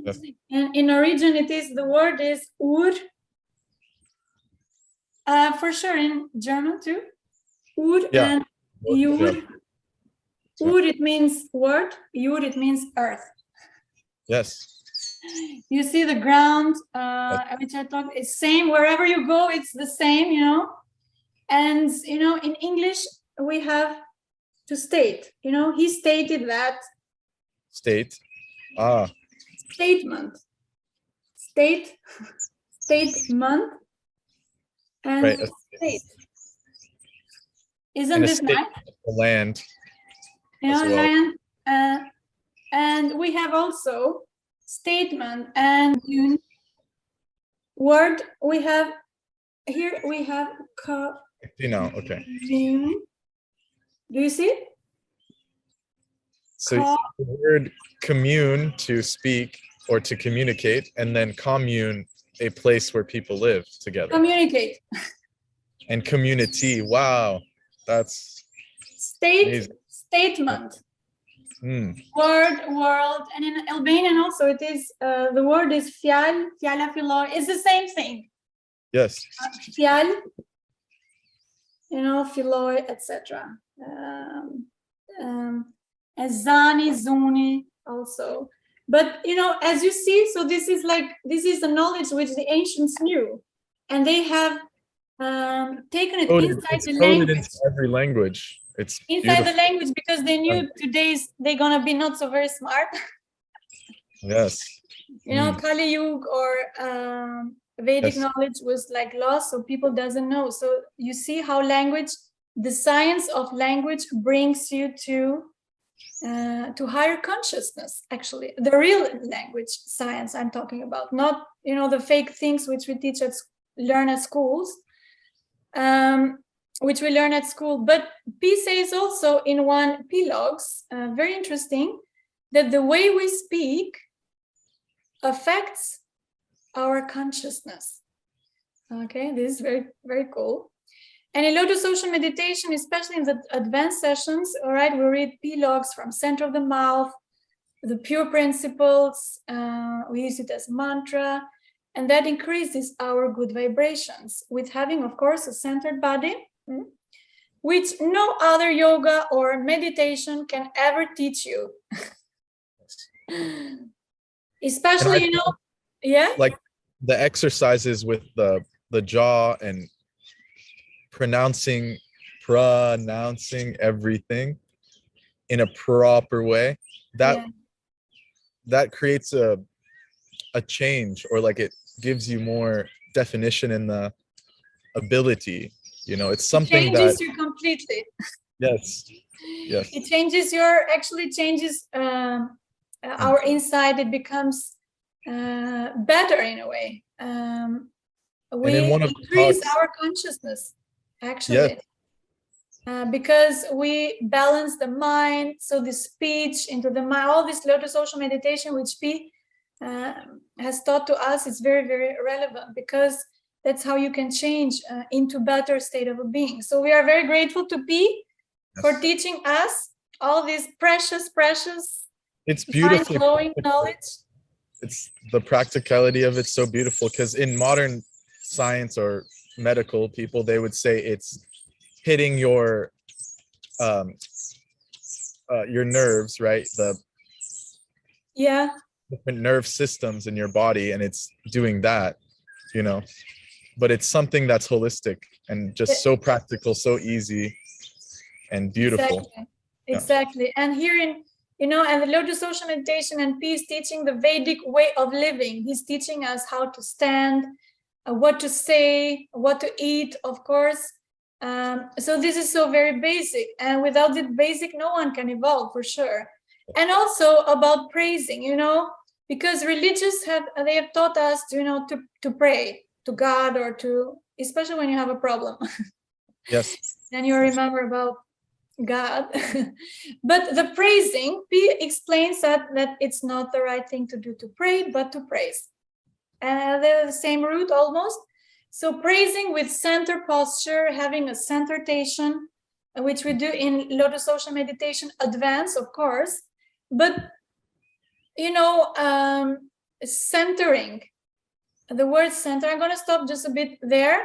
Yes. And in origin, the word is ur. For sure in German too. Ur and yur. Yeah. Ud, it means word. Yud, it means earth. Yes. You see the ground, which I talked, it's same wherever you go, it's the same, you know. And, you know, in English, we have to state, you know, he stated that. State. Statement. Statement. And right. state. Isn't this nice? The land. You know, well. land. And we have also statement and word. We have here. We have okay. Do you see it? So the word commune, to speak or to communicate, and then commune, a place where people live together. Communicate. And community. Wow, that's statement. Word, world, and in Albanian also it is the word is fjal, fjala filloj. It's the same thing. Yes. Fjal, you know, filloj, etc. Zani, zuni also. But you know, as you see, so this is the knowledge which the ancients knew, and they have taken it inside the language. Into every language. It's inside the language, because they knew today's they're gonna be not so very smart. Yes. You know, Kali Yuga or Vedic knowledge was like lost, so people doesn't know. So you see how language, the science of language, brings you to higher consciousness. Actually, the real language science I'm talking about, not, you know, the fake things which we learn at schools. Which we learn at school. But P says also in one P-logs, very interesting, that the way we speak affects our consciousness. Okay, this is very, very cool. And in Lotus Social Meditation, especially in the advanced sessions, all right, we read P-logs from center of the mouth, the pure principles, we use it as mantra, and that increases our good vibrations with having, of course, a centered body, which no other yoga or meditation can ever teach you. Especially, you know, like the exercises with the jaw and pronouncing everything in a proper way, that creates a change, or like it gives you more definition in the ability. You know, it's something it changes you completely. Yes. It changes changes our inside. It becomes better in a way. We increase our consciousness, actually. Because we balance the mind, so the speech into the mind, all this Lotus Social Meditation, which P has taught to us, is very, very relevant, because that's how you can change into better state of a being. So we are very grateful to P for teaching us all this precious, it's beautiful, flowing knowledge. It's the practicality of it's so beautiful, because in modern science or medical people, they would say it's hitting your nerves, right? The different nerve systems in your body, and it's doing that, you know. But it's something that's holistic and just so practical, so easy and beautiful. Exactly. And here in, you know, and the Lotus Social Meditation and Peace teaching the Vedic way of living. He's teaching us how to stand, what to say, what to eat, of course. So this is so very basic, and without the basic, no one can evolve, for sure. And also about praising, you know, because religious have taught us to, you know, to pray to God, or to, especially when you have a problem. Yes. Then you remember about God. But the praising, P explains that it's not the right thing to do, to pray, but to praise. And they're the same root almost. So praising with center posture, having a centeration, which we do in Lotus Social Meditation Advanced, of course. But, you know, centering, the word center, I'm going to stop just a bit there,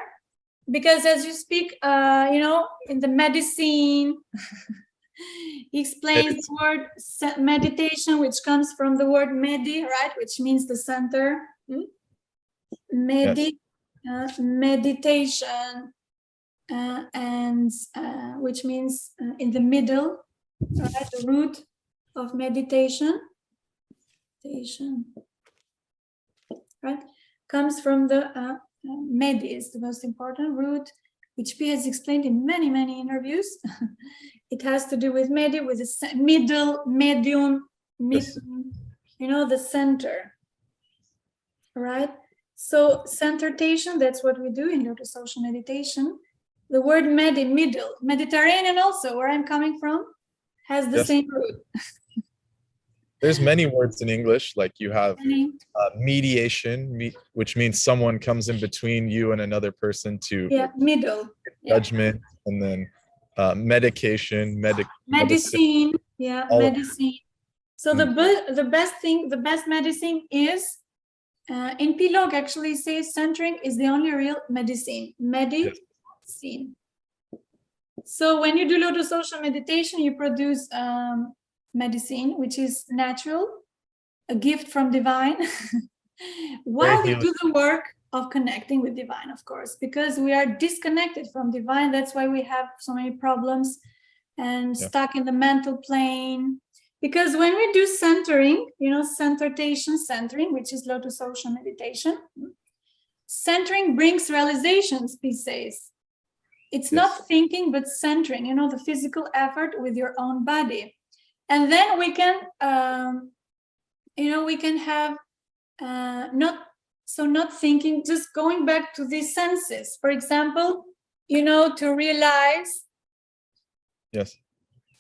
because as you speak, you know, in the medicine, He explains the word meditation, which comes from the word medi, right, which means the center. Meditation, and which means in the middle, right, the root of meditation. Right, comes from the medi is the most important root, which P has explained in many interviews. It has to do with medi, with the middle, medium, Yes. you know, the center, right? So centration, that's what we do in Lotus Social Meditation. The word medi, middle, Mediterranean also, where I'm coming from, has the same root. There's many words in English, like you have mediation, which means someone comes in between you and another person to middle judgment, and then medication, medicine, medicine. So the best medicine is in Pilog actually says centering is the only real medicine. Medicine. So when you do Lotus Social Meditation, you produce medicine, which is natural, a gift from divine, while you do the work of connecting with divine, of course, because we are disconnected from divine. That's why we have so many problems and stuck in the mental plane. Because when we do centering, you know, centering, which is Lotus Social Meditation, centering brings realizations, he says. It's not thinking, but centering, you know, the physical effort with your own body. And then we can, you know, we can have not thinking, just going back to these senses. For example, you know, to realize. Yes.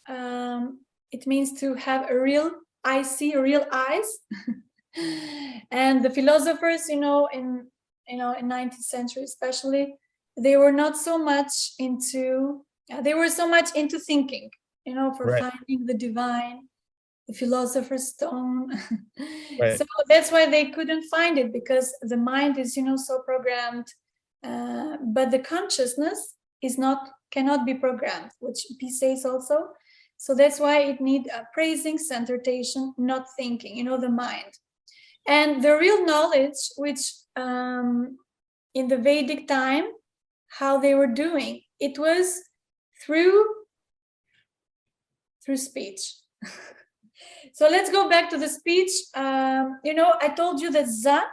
It means to have a real eyes. And the philosophers, in 19th century especially, they were not so much into. They were so much into thinking, for finding the divine, the philosopher's stone. Right. So that's why they couldn't find it, because the mind is, so programmed, but the consciousness cannot be programmed, which P says also. So that's why it needs praising, centration, not thinking, the mind. And the real knowledge, which in the Vedic time, how they were doing, it was through speech. So let's go back to the speech. I told you that za,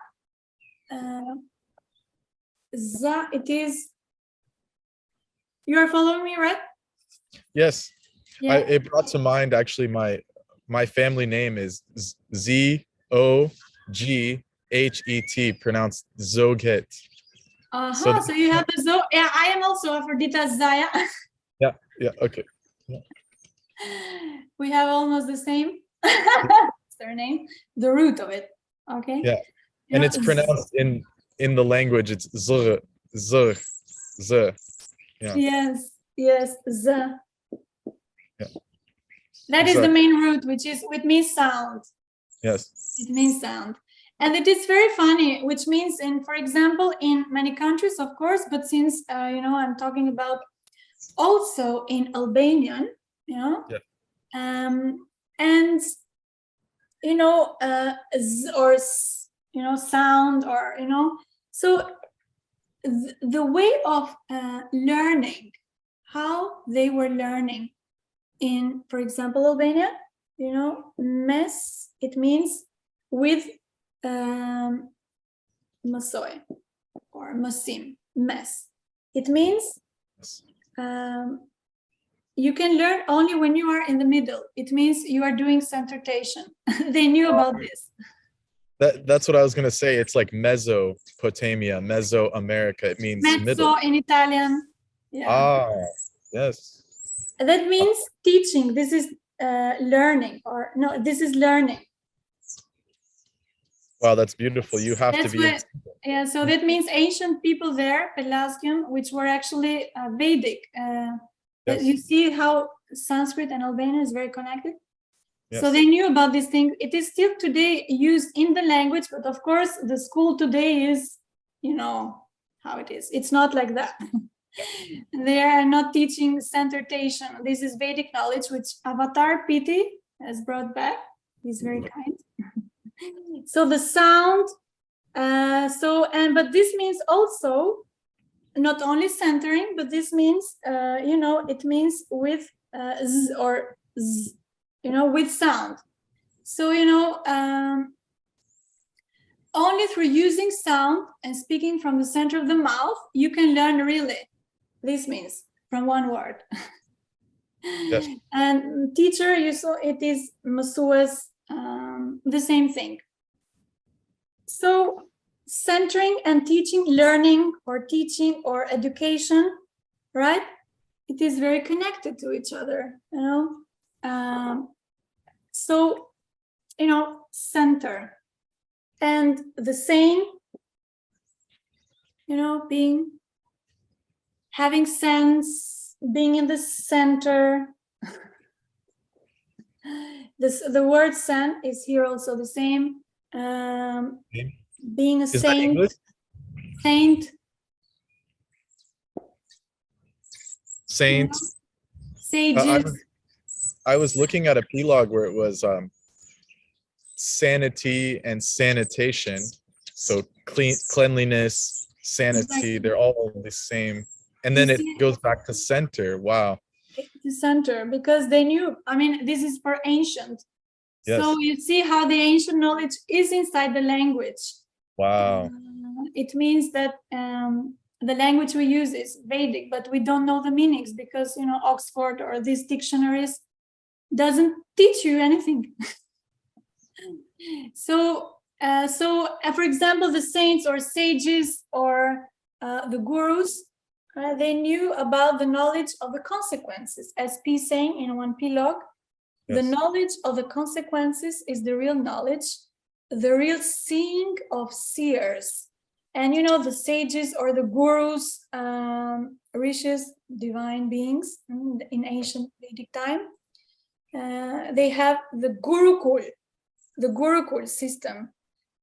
it is, you are following me, right? Yes. Yeah. It brought to mind, actually, my family name is Zoghet, pronounced Zoghet. So you have the Zo. Yeah, I am also Aphrodita Zaya. Yeah, okay. Yeah. We have almost the same surname, the root of it. Okay. Yeah, and it's pronounced in the language. It's z. Yeah. Yes, z. Yeah. That is the main root, which means sound. Yes. It means sound. And it is very funny, which means, for example, in many countries, of course, but since, I'm talking about also in Albanian, Yeah. and, sound, or, so the way of learning, how they were learning in, for example, Albania, mes, it means with masoy or masim, mes. It means you can learn only when you are in the middle. It means you are doing centration. They knew about this. That's what I was going to say. It's like Mesopotamia, Mesoamerica. It means mezzo middle. In Italian. Yeah. Yes. That means teaching. This is learning, or no, this is learning. Wow, that's beautiful. You have to be. So that means ancient people there, Pelasgian, which were actually Vedic. Yes. You see how Sanskrit and Albanian is very connected. Yes. So they knew about this thing. It is still today used in the language, but of course the school today is, how it is. It's not like that. They are not teaching centration. This is Vedic knowledge, which Avatar Piti has brought back. He's very kind. So the sound, but this means also not only centering, but this means, it means with z or z, with sound. So, only through using sound and speaking from the center of the mouth, you can learn really. This means from one word. Yes. And teacher, you saw it is Masua's, the same thing. So centering and teaching, learning or teaching or education, right? It is very connected to each other, So, center. And the same, having sense, being in the center. The word saint is here also the same. Being a Is saint. that English? Saint. Saint. Sages. I was looking at a Plog where it was sanity and sanitation. So cleanliness, sanity, exactly. They're all the same. And then it goes back to center. Wow. The center, because they knew, this is for ancient. Yes. So you see how the ancient knowledge is inside the language. Wow. It means that the language we use is Vedic, but we don't know the meanings because, Oxford or these dictionaries doesn't teach you anything. So, for example, the saints or sages or the gurus, they knew about the knowledge of the consequences, as P saying in one Plog. Yes. The knowledge of the consequences is the real knowledge, the real seeing of seers. And the sages or the gurus, rishis, divine beings in ancient Vedic time, they have the Gurukul system.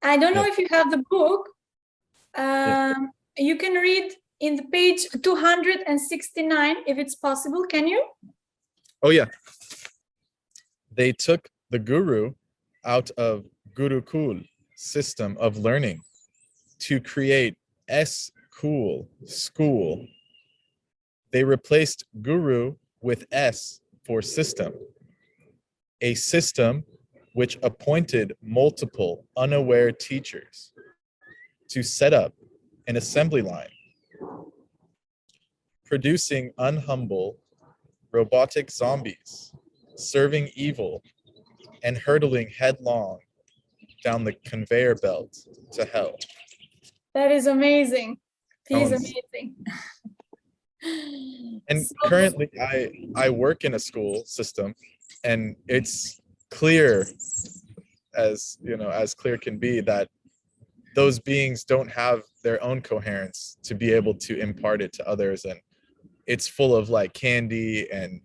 I don't know if you have the book. You can read in the page 269 if it's possible. Can you? Oh yeah. They took the guru out of Gurukul system of learning to create S-Cool, school. They replaced guru with S for system. A system which appointed multiple unaware teachers to set up an assembly line, producing unhumble robotic zombies, serving evil and hurtling headlong down the conveyor belt to hell. That is amazing. It is amazing. And currently I work in a school system, and it's clear as clear can be that those beings don't have their own coherence to be able to impart it to others, and it's full of like candy, and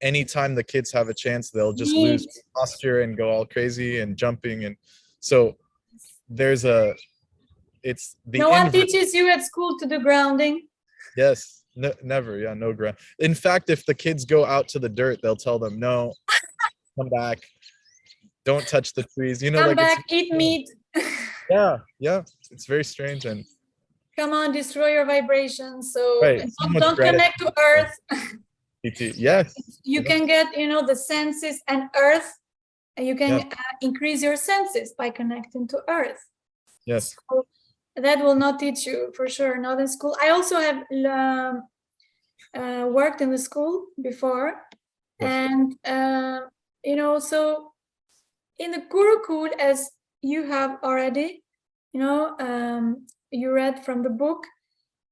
anytime the kids have a chance they'll just lose posture and go all crazy and jumping, and so there's it's the no one teaches you at school to do grounding. Yes, never. Yeah, no ground. In fact, if the kids go out to the dirt, they'll tell them, no, come back, don't touch the trees, come like back, eat meat. Yeah, it's very strange. And come on, destroy your vibrations. So right. don't connect to earth. Yes, you can get the senses and earth, and you can increase your senses by connecting to earth. Yes. So that will not teach you, for sure, not in school. I also have worked in the school before. Yes. And so in the Gurukul, as you have already you read from the book,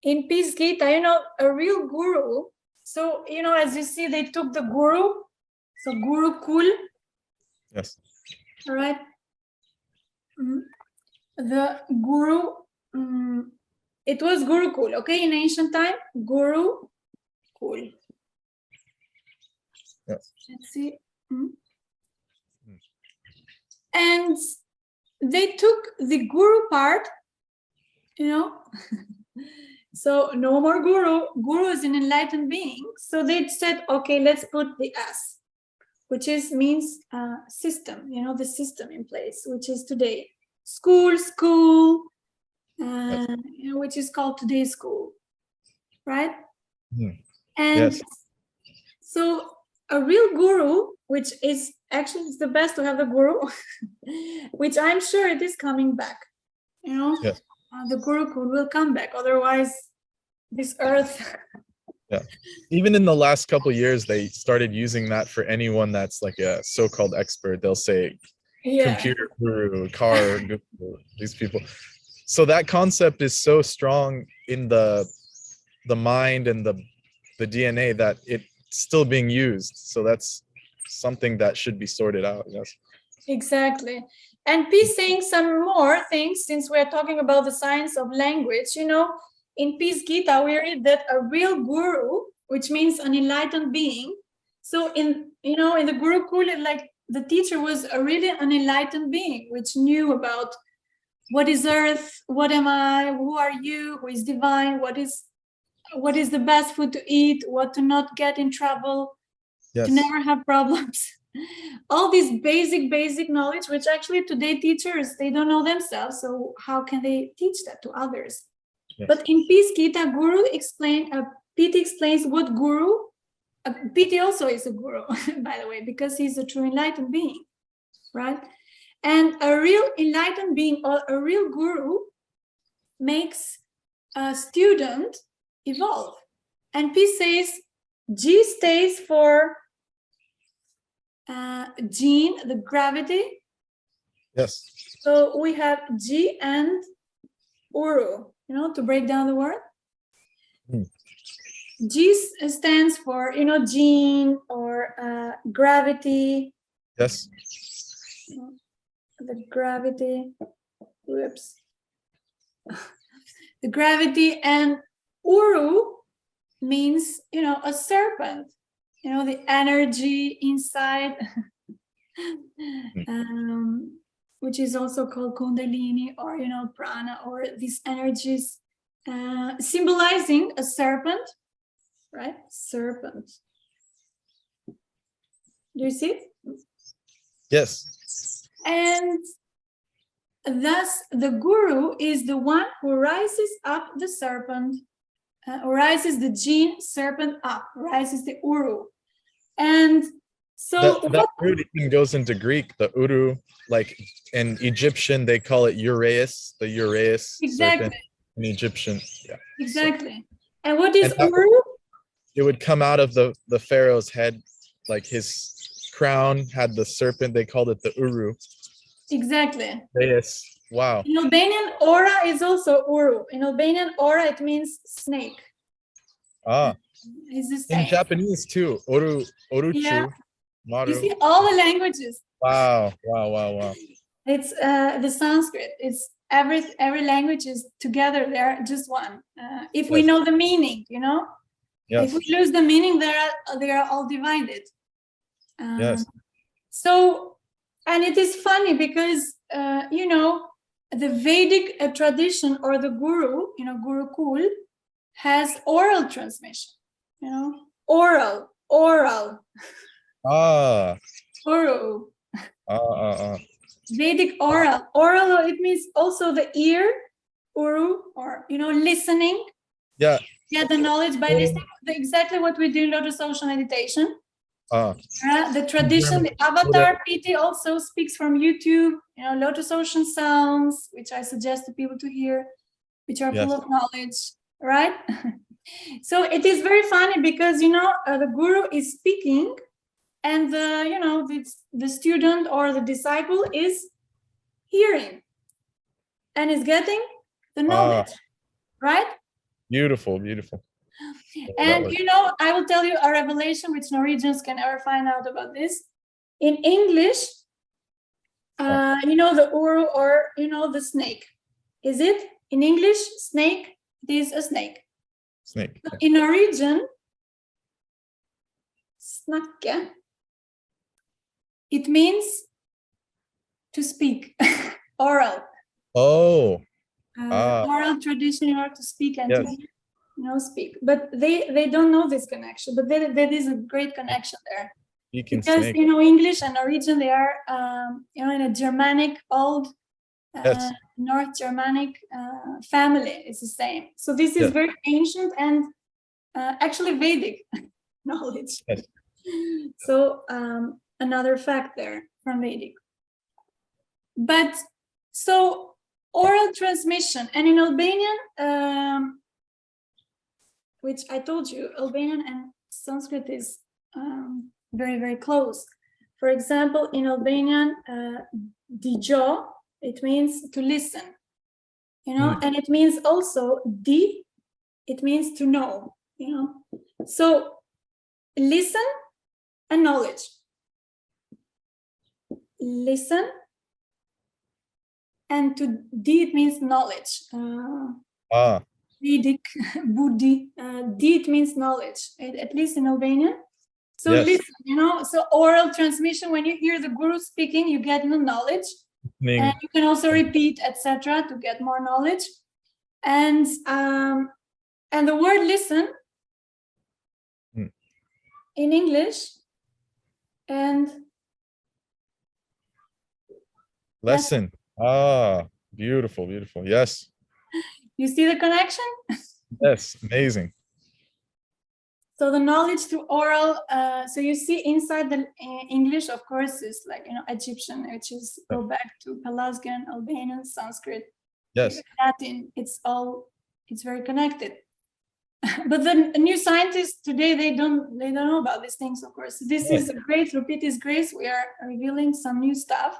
in Peace Gita, a real guru. So, as you see, they took the guru, so Gurukul. Yes. All right. Mm-hmm. The guru, it was Gurukul, okay, in ancient time, Gurukul. Yes. Let's see. Mm-hmm. And they took the guru part, So no more guru. Guru is an enlightened being. So they said, okay, let's put the S, which means system, the system in place, which is today school, which is called today's school, right? And so a real guru, which is actually it's the best to have a guru, which I'm sure it is coming back. The guru will come back. Otherwise, this earth. Even in the last couple of years, they started using that for anyone that's like a so-called expert. They'll say computer guru, car guru, these people. So that concept is so strong in the mind and the DNA that it's still being used. So that's something that should be sorted out. Yes. Exactly. And P saying some more things, since we're talking about the science of language, in Peace Gita, we read that a real guru, which means an enlightened being. So in the Gurukul, like the teacher was really an enlightened being, which knew about what is earth, what am I, who are you, who is divine, what is the best food to eat, what to not get in trouble, to never have problems. All these basic knowledge, which actually today teachers, they don't know themselves. So how can they teach that to others? But in Peace Gita, Piti explains what guru, Piti also is a guru, by the way, because he's a true enlightened being, right? And a real enlightened being or a real guru makes a student evolve. And P says G stays for gene, the gravity. Yes. So we have G and Uru, to break down the word. G stands for, gene or gravity. Yes. The gravity. Whoops. The gravity, and Uru means, a serpent. The energy inside, which is also called Kundalini or, prana, or these energies symbolizing a serpent, right? Serpent. Do you see? Yes. And thus the guru is the one who rises up the serpent, rises the gene serpent up, rises the Uru. And so that root even goes into Greek, the Uru, like in Egyptian, they call it Uraeus, the Uraeus serpent in Egyptian. Yeah. Exactly. So, and what is Uru? It would come out of the pharaoh's head, like his crown had the serpent, they called it the Uru. Exactly. Uraeus. Wow. In Albanian, aura is also Uru. In Albanian, aura, it means snake. In Japanese too, Oruchu, Maru. You see all the languages. Wow. It's the Sanskrit. It's every language is together. They're just one. If we know the meaning, If we lose the meaning, they are all divided. So, and it is funny because the Vedic tradition or the guru, Gurukul, has oral transmission. Oral. Oral, Vedic oral. Oral, it means also the ear, uru, or, listening. Yeah. Get the knowledge by listening. Exactly what we do in Lotus Ocean meditation. The tradition, the avatar PT also speaks from YouTube, Lotus Ocean sounds, which I suggest to people to hear, which are full of knowledge, right? So it is very funny because, the guru is speaking and the student or the disciple is hearing and is getting the knowledge, right? Beautiful. And, I will tell you a revelation which Norwegians can never find out about this. In English, the uru or, the snake. Is it? In English, snake, it is a snake. Snake. In Norwegian, snakke, it means to speak, oral. Oh. Oral tradition in order to speak and to hear. speak. But they don't know this connection, but there is a great connection there. Because snake. English and Norwegian, they are in a Germanic old Yes. North Germanic family. It's the same. So this is very ancient and actually Vedic knowledge. Yes. So another fact there from Vedic. But so oral transmission, and in Albanian, which I told you, Albanian and Sanskrit is very, very close. For example, in Albanian, dijo, it means to listen, and it means also di, it means to know, So listen and knowledge. Listen, and to di, it means knowledge. Vedic, buddhi, di, it means knowledge, at least in Albanian. So listen, so oral transmission, when you hear the guru speaking, you get new knowledge. And you can also repeat, etc., to get more knowledge. And the word listen in English and lesson. Beautiful, beautiful. Yes. You see the connection? Yes, amazing. So the knowledge through oral, so you see inside the English, of course, is like, Egyptian, which is go back to Pelasgian, Albanian, Sanskrit, Latin, it's very connected. But the new scientists today, they don't know about these things, of course. This is great, through Pitti's grace, we are revealing some new stuff,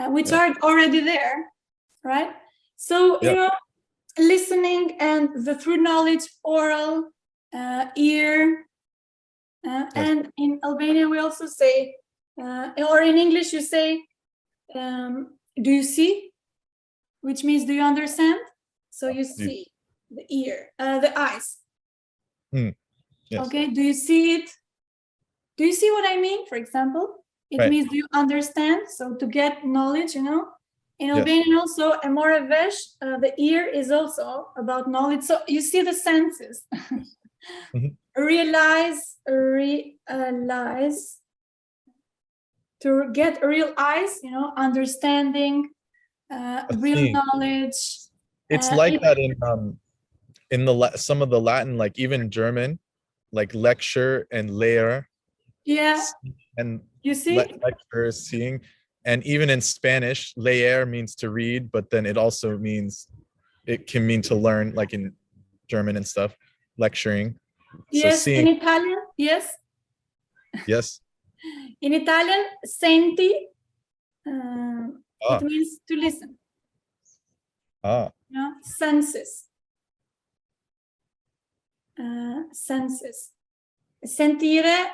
which are already there, right? So, listening and the through knowledge, oral, ear, and in Albania we also say, or in English you say, do you see? Which means, do you understand? So you see the ear, the eyes. Okay, do you see it? Do you see what I mean? For example, it means, do you understand? So to get knowledge, In Albanian also, emorevesh, the ear is also about knowledge. So you see the senses. Realize, to get real eyes, understanding, real knowledge. It's like that in some of the Latin, like even German, like lecture and layer. Yeah. And you see, lecture is seeing. And even in Spanish, leer means to read, but then it also means, it can mean to learn, like in German and stuff, lecturing. Yes, so seeing, in Italian, yes. Yes. In Italian, senti, it means to listen. Senses. Senses. Sentire,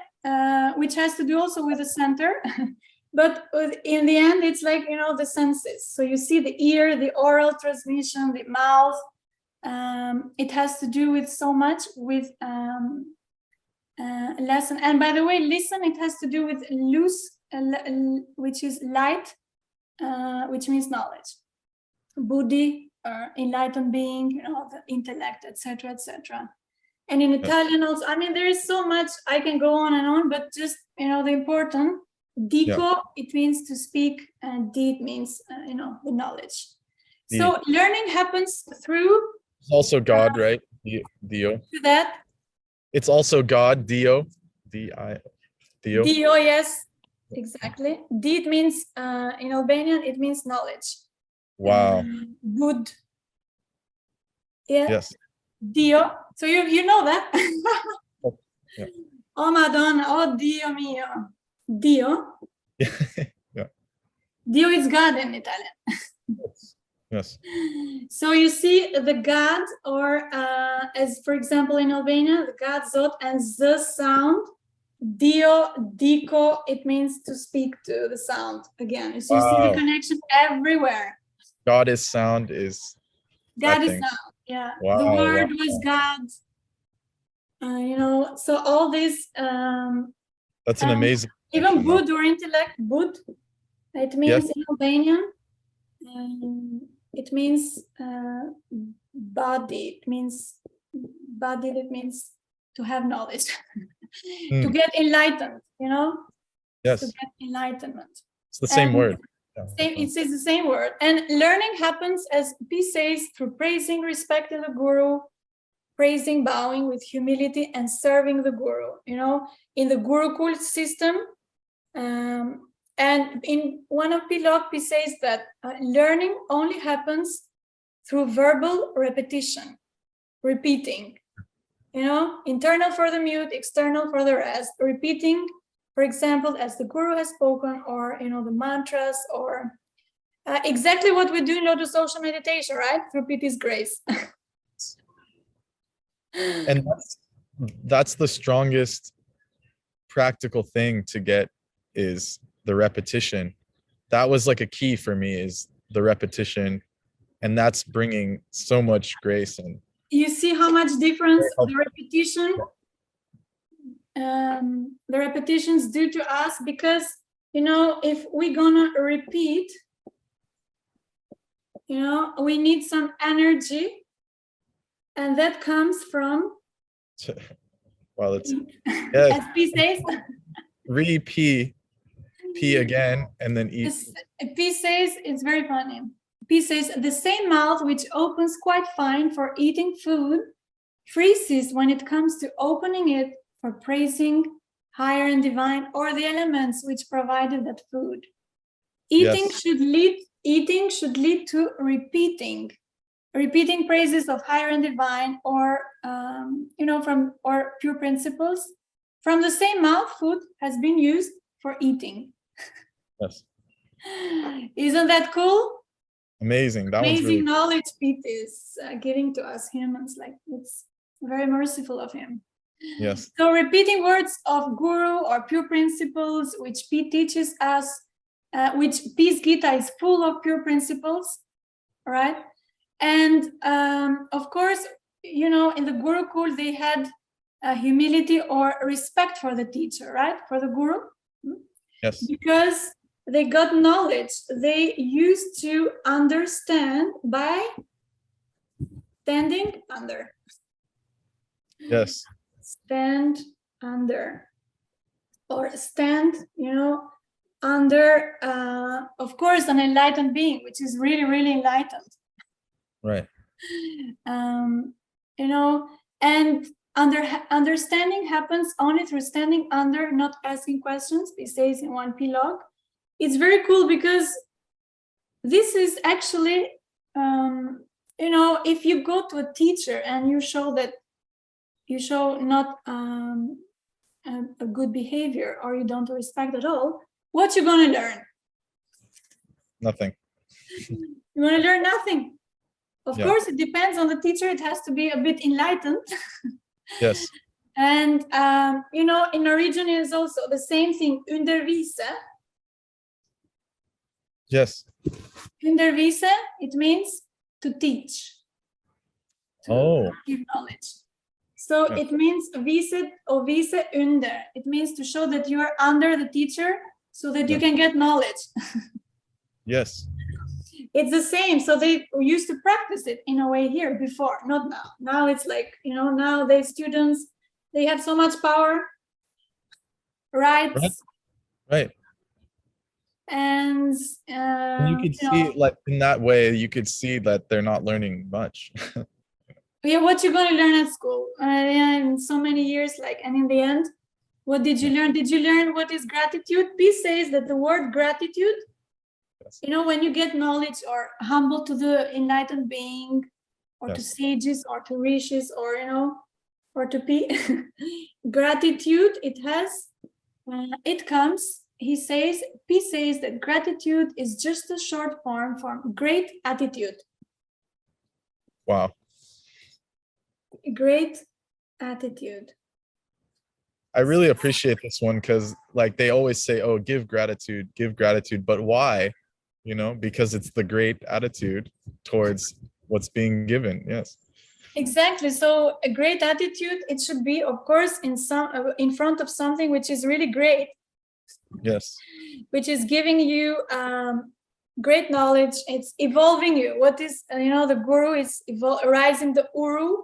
which has to do also with the center. But in the end, it's like, the senses. So you see the ear, the oral transmission, the mouth. It has to do with so much with lesson. And by the way, listen, it has to do with luz, which is light, which means knowledge. Buddhi, enlightened being, the intellect, etc., etc. And in Italian also, there is so much, I can go on and on, but just, the important. Dico, it means to speak, and di means, the knowledge. So learning happens through. It's also God, right? Dio. That. It's also God, Dio. Dio. Dio, yes, exactly. Di, it means, in Albanian, it means knowledge. Wow. Good. Yeah. Yes. Dio. So you know that. Yeah. Oh Madonna, oh Dio mio. Dio. Yeah. Dio is God in Italian. Yes. So you see the God, or as for example in Albania, the God, Zot, and the sound, Dio, Dico, it means to speak to the sound again. So you see the connection everywhere. God is sound is. God is sound, yeah. Wow, the word was God. So all this. That's an amazing. Even Bud or intellect, Bud, it means in Albanian. It means body. It means Badil, it means to have knowledge, to Mm, get enlightened, yes, to get enlightenment. it's the same And word. Yeah, it says the same word. And learning happens, as P says, through praising, respecting the guru, praising, bowing with humility, and serving the guru. In the Gurukul system, and in one of Pilok, P says that learning only happens through verbal repetition, repeating. Internal for the mute, external for the rest, repeating, for example, as the guru has spoken, or the mantras, or exactly what we do in Lotus Social Meditation, right? Repeat His grace. And that's the strongest practical thing to get, is the repetition. That was like a key for me, is the repetition, and that's bringing so much grace. And you see how much difference the repetitions do to us, because if we're gonna repeat, we need some energy, and that comes from well, it's yes. as P says, repeat P again, and then eat. P says, it's very funny. P says, the same mouth which opens quite fine for eating food freezes when it comes to opening it for praising higher and divine, or the elements which provided that food. Eating should lead to repeating praises of higher and divine, or or pure principles. From the same mouth, food has been used for eating. Yes. Isn't that cool? Amazing. That Amazing one's really knowledge Pete is giving to us humans. Like, it's very merciful of him. Yes. So repeating words of guru or pure principles, which Pete teaches us, which Peace Gita is full of pure principles, right? And of course, in the Gurukul, they had humility or respect for the teacher, right? For the guru. Yes. Because they got knowledge. They used to understand by standing under. Yes. Stand under. Or stand, under, of course, an enlightened being, which is really, really enlightened. Right. And understanding happens only through standing under, not asking questions. He says in one Pilog. It's very cool, because this is actually, if you go to a teacher and you show not a good behavior, or you don't respect at all, what you gonna learn? Nothing. You're gonna learn nothing. Of course, it depends on the teacher. It has to be a bit enlightened. Yes. And in Norwegian is also the same thing. Undervise. Yes. Undervise, it means to teach. To give knowledge. So it means vise or vise under. It means to show that you are under the teacher, so that you can get knowledge. Yes. It's the same. So they used to practice it in a way here before, not now. Now it's like, now the students, they have so much power, rights. Right. And you could see, like, in that way, you could see that they're not learning much. Yeah, what you're going to learn at school in so many years, and in the end, what did you learn? Did you learn what is gratitude? Peace says that the word gratitude, when you get knowledge or humble to the enlightened being, or to sages, or to rishis, or to gratitude, it comes. Peace says that gratitude is just a short form from great attitude. Wow. Great attitude. I really appreciate this one, because they always say, oh, give gratitude, but why? Because it's the great attitude towards what's being given. Yes. Exactly. So a great attitude, it should be, of course, in front of something which is really great. Yes. Which is giving you great knowledge. It's evolving you. What is, the guru is rising the uru,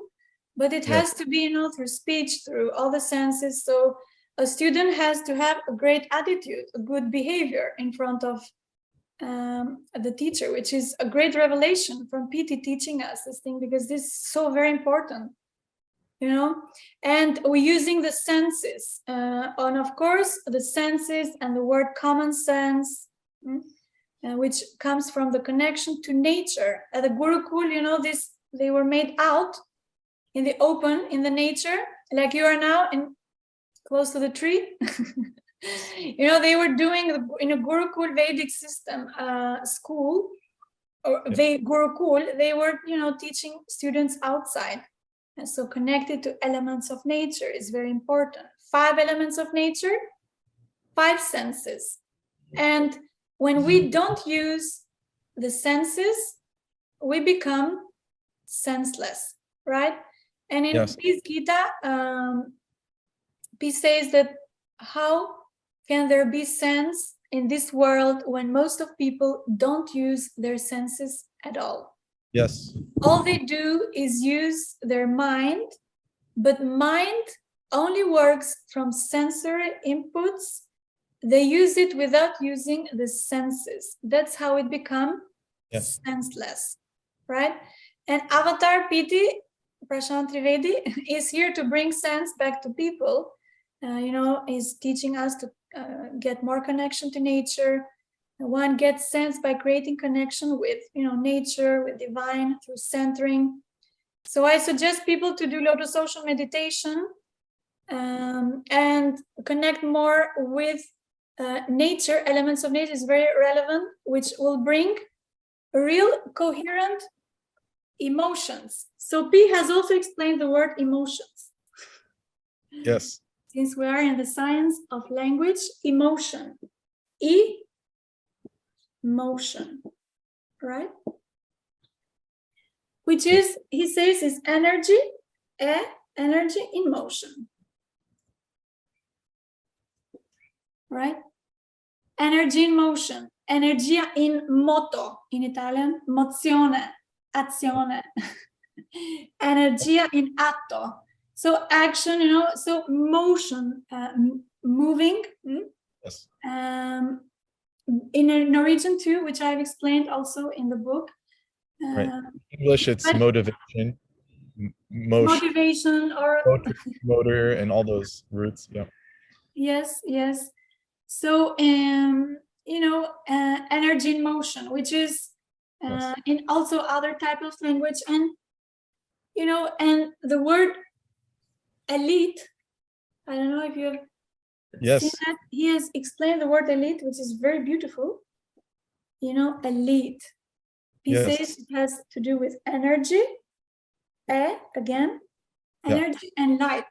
but it has to be, through speech, through all the senses. So a student has to have a great attitude, a good behavior in front of the teacher, which is a great revelation from PT teaching us this thing, because this is so very important, and we're using the senses, and of course the senses and the word common sense, which comes from the connection to nature. At the Gurukul, they were made out in the open, in the nature, like you are now close to the tree. They were doing in a Gurukul Vedic system school, or Gurukul, they were, teaching students outside. And so connected to elements of nature is very important. 5 elements of nature, 5 senses. And when we don't use the senses, we become senseless, right? And in this Gita, he says that how can there be sense in this world when most of people don't use their senses at all? Yes. All they do is use their mind, but mind only works from sensory inputs. They use it without using the senses. That's how it becomes senseless, right? And Avatar PT, Prashant Trivedi, is here to bring sense back to people. Is teaching us to get more connection to nature. One gets sense by creating connection with, nature, with divine, through centering. So I suggest people to do lotus social meditation and connect more with nature. Elements of nature is very relevant, which will bring real coherent emotions. So P has also explained the word emotions. Yes. Since we are in the science of language, emotion. Motion, right? Which is, he says, is energy, energy in motion, right? Energy in motion, energia in moto, in Italian, mozione, azione, energia in atto. So action, so motion, moving. Yes. In Norwegian too, which I've explained also in the book. Right. In English, it's motivation, motivation, or motor, and all those roots. Yeah. Yes. So, energy in motion, which is in also other type of language, and and the word elite. I don't know if you have. Yes. He has explained the word elite, which is very beautiful. Elite. He says it has to do with energy, again, energy and light.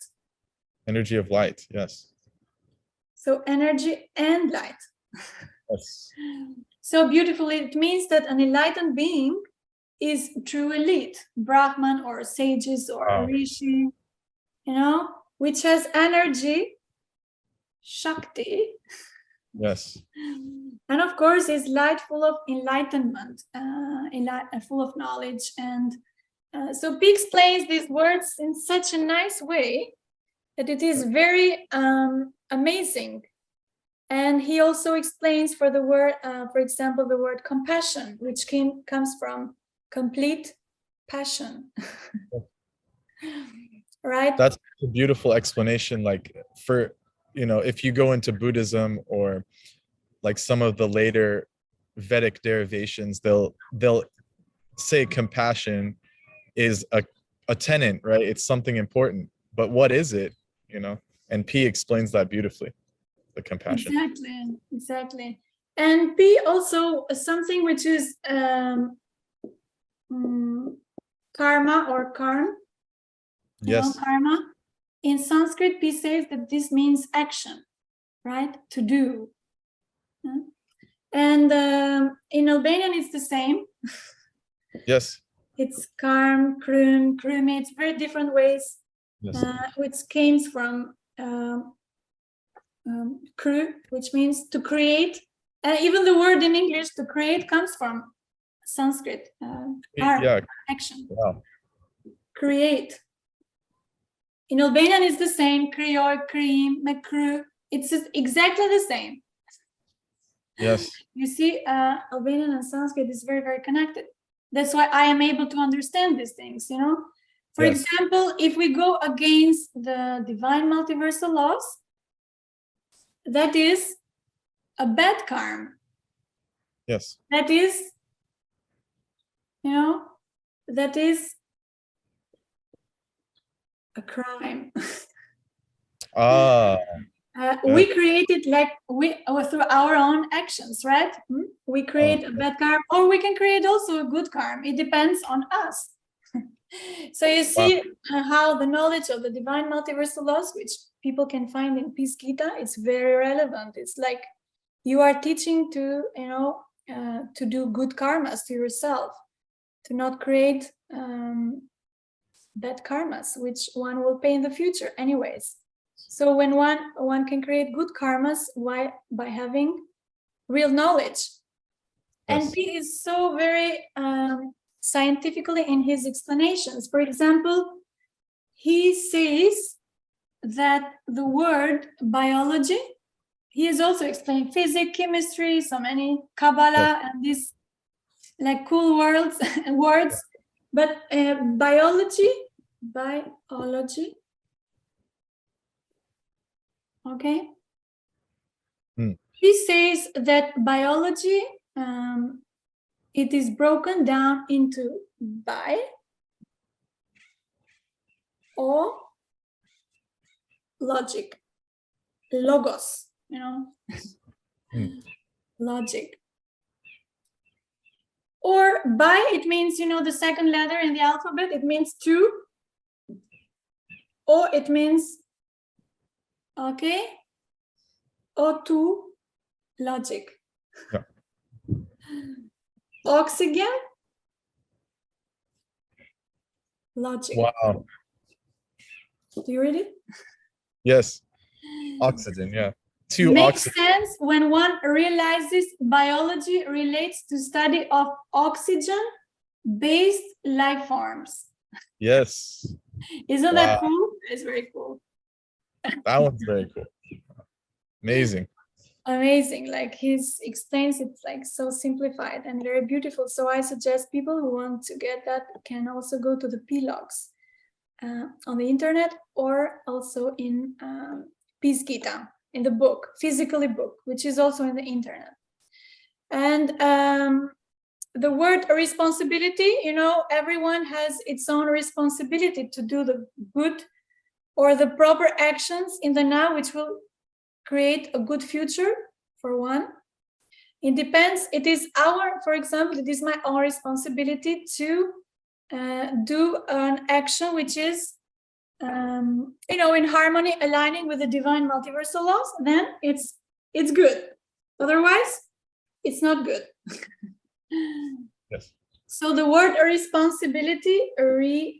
Energy of light, yes. So energy and light. Yes. So beautifully, it means that an enlightened being is true elite, Brahman or sages or rishi, which has energy, Shakti. Yes. And of course, is light, full of enlightenment, full of knowledge. And so P explains these words in such a nice way that it is very amazing. And he also explains for the word, for example, the word compassion, which comes from complete passion. Right? That's a beautiful explanation. Like for, if you go into Buddhism or like some of the later Vedic derivations, they'll say compassion is a tenet, right? It's something important. But what is it? And P explains that beautifully. The compassion. Exactly. And P also something which is karma or karm. Yes. Karma. In Sanskrit, P says that this means action, right? To do. And in Albanian, it's the same. Yes. It's karm, krum, krumi. It's very different ways, which came from kru, which means to create. Even the word in English, to create, comes from Sanskrit. Action. Wow. Create. In Albanian, it's the same. Krioj, krim, me kry. It's exactly the same. Yes. You see, Albanian and Sanskrit is very, very connected. That's why I am able to understand these things, you know. For example, if we go against the divine multiversal laws, that is a bad karma. Yes. That is, you know, that is a crime. We create it like through our own actions, right? We create a bad karma, or we can create also a good karma. It depends on us. So you see how the knowledge of the divine multiversal laws, which people can find in Peace Gita, it's very relevant. It's like you are teaching to, you know, to do good karmas to yourself, to not create bad karmas, which one will pay in the future anyways. So when one can create good karmas, why? By having real knowledge. And P is so very scientifically in his explanations. For example, he says that the word biology, he has also explained physics, chemistry, so many Kabbalah and these like cool words, but biology, okay. He says that biology, it is broken down into bi or logic, logos, you know, logic. Or bi, it means, you know, the second letter in the alphabet, it means two, or it means, okay, or two, logic. Yeah. Oxygen, logic. Wow. Do you read it? Yes. Oxygen, yeah. Makes sense when one realizes biology relates to study of oxygen-based life forms. Yes. Isn't that cool? It's very cool. That one's very cool. Amazing. Amazing. Like he explains it like so simplified and very beautiful. So I suggest people who want to get that can also go to the P-Logs on the internet, or also in Peace Gita, in the book, physically book, which is also in the internet. And the word responsibility, you know, everyone has its own responsibility to do the good or the proper actions in the now, which will create a good future for one. It depends. It is our, for example, it is my own responsibility to do an action which is, you know, in harmony, aligning with the divine multiversal laws. Then it's good. Otherwise, it's not good. Yes. So the word responsibility, right?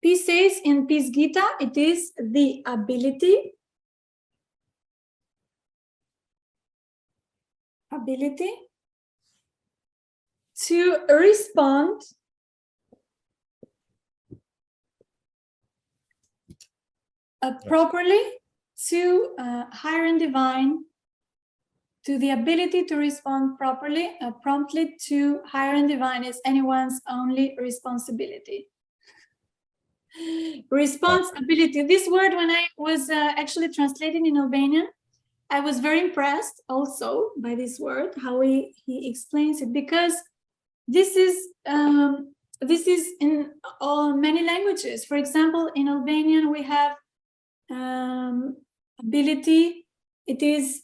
P says in Peace Gita, it is the ability to respond properly to higher and divine, to the ability to respond properly, promptly to higher and divine is anyone's only responsibility. Responsibility. This word, when I was actually translating in Albanian, I was very impressed also by this word, how he explains it, because this is in many languages. For example, in Albanian we have ability. It is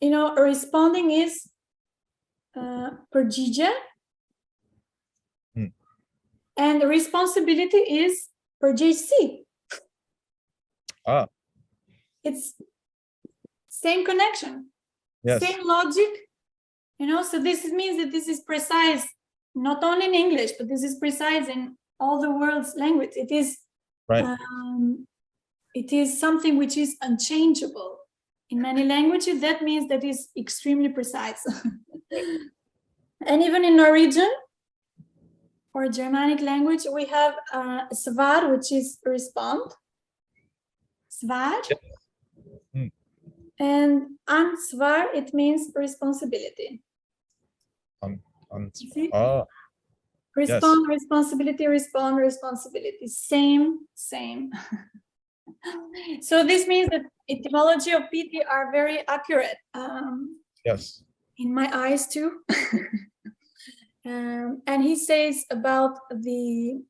you know, responding is përgjigje, and the responsibility is përgjegjësi. It's same connection, same logic, you know. So this means that this is precise, not only in English, but this is precise in all the world's language. It is it is something which is unchangeable. In many languages, that means that is extremely precise. And even in Norwegian or Germanic language, we have svar, which is respond. Svar. And ansvar, it means responsibility. Respond, yes. Responsibility, respond, responsibility. Same. So this means that etymology of piti are very accurate. Yes. In my eyes too. And he says about the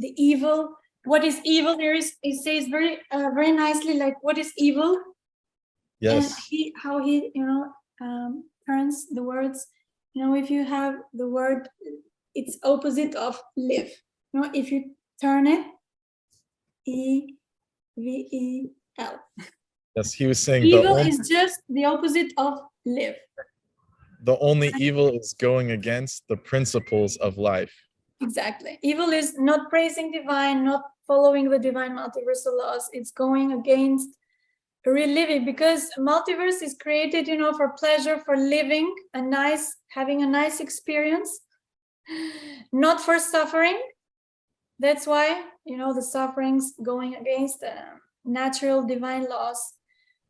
evil. What is evil? He says very nicely, like, what is evil? Yes. And how he turns the words. If you have the word, it's opposite of live. If you turn it, E-V-E-L. Yes, he was saying evil is just the opposite of live. The only evil is going against the principles of life. Exactly. Evil is not praising divine, not following the divine multiversal laws. It's going against real living, because multiverse is created, for pleasure, for living having a nice experience, not for suffering. That's why, the sufferings going against natural divine laws.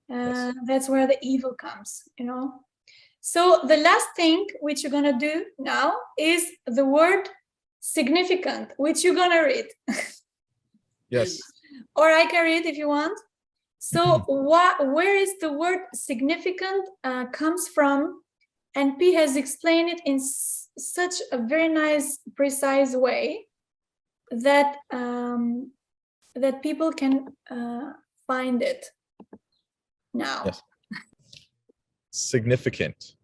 Yes. That's where the evil comes, So the last thing which you're going to do now is the word significant, which you're going to read. Yes. Or I can read if you want. So where is the word significant comes from? And P has explained it in such a very nice, precise way that that people can find it now. Yes. Significant.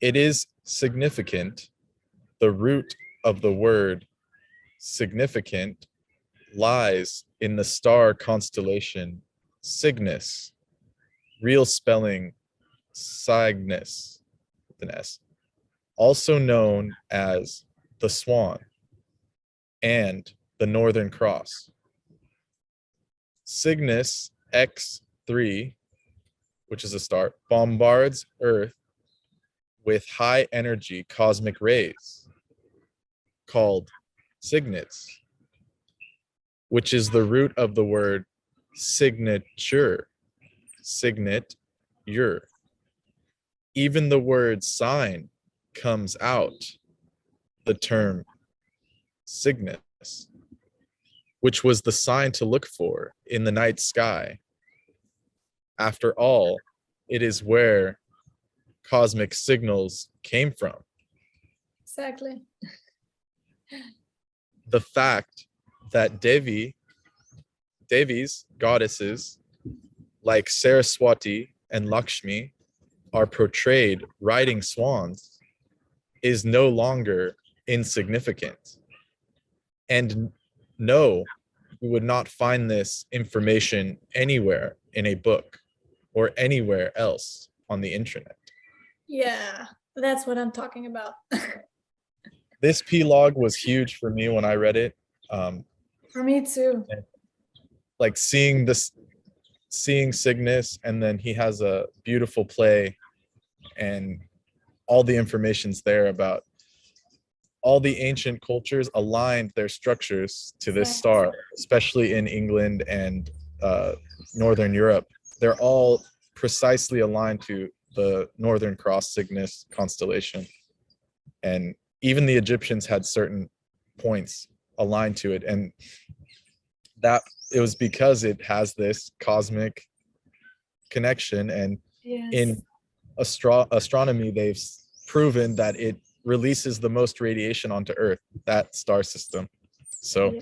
It is significant. The root of the word significant lies in the star constellation Cygnus, real spelling Cygnus with an S, also known as the Swan and the Northern Cross. Cygnus X3, which is a star, bombards Earth with high energy cosmic rays called signets, which is the root of the word signature, signet, your. Even the word sign comes out the term Cygnus, which was the sign to look for in the night sky. After all, it is where cosmic signals came from. Exactly. The fact that Devis, goddesses like Saraswati and Lakshmi, are portrayed riding swans is no longer insignificant. And no, you would not find this information anywhere in a book or anywhere else on the internet. Yeah, that's what I'm talking about. This P-log was huge for me when I read it. For me too. Like seeing Cygnus, and then he has a beautiful play, and all the information's there about all the ancient cultures aligned their structures to this star, especially in England and Northern Europe. They're all precisely aligned to the Northern Cross Cygnus constellation. And even the Egyptians had certain points aligned to it. And that it was because it has this cosmic connection. And in astronomy, they've proven that it releases the most radiation onto Earth, that star system. So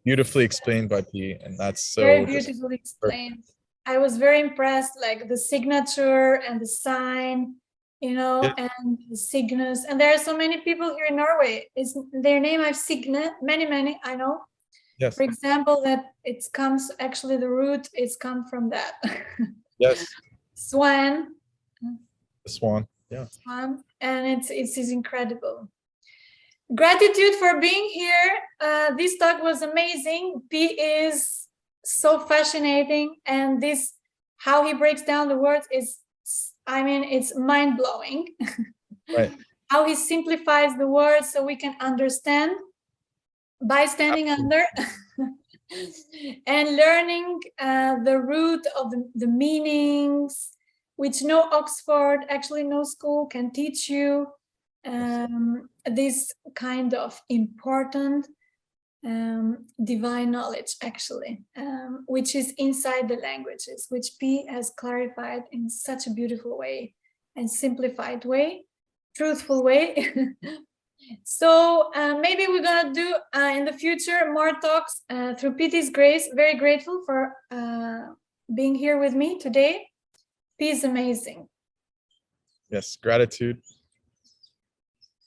beautifully explained by P, and that's so very beautifully explained. I was very impressed, like the signature and the sign, and the Cygnus. And there are so many people here in Norway. Is their name? I've Signe, many, I know. Yes. For example, that it comes, actually the root is come from that. Yes. Swan. The swan. Yeah. Swan. And it's incredible. Gratitude for being here. This talk was amazing. P is so fascinating, and this how he breaks down the words is, I mean, it's mind-blowing. Right. How he simplifies the words so we can understand by standing under and learning the root of the meanings, which no Oxford, actually no school can teach you. This kind of important divine knowledge, actually, which is inside the languages, which P has clarified in such a beautiful way and simplified way, truthful way. So maybe we're gonna do in the future more talks through P's grace. Very grateful for being here with me today. P is amazing. Yes, gratitude.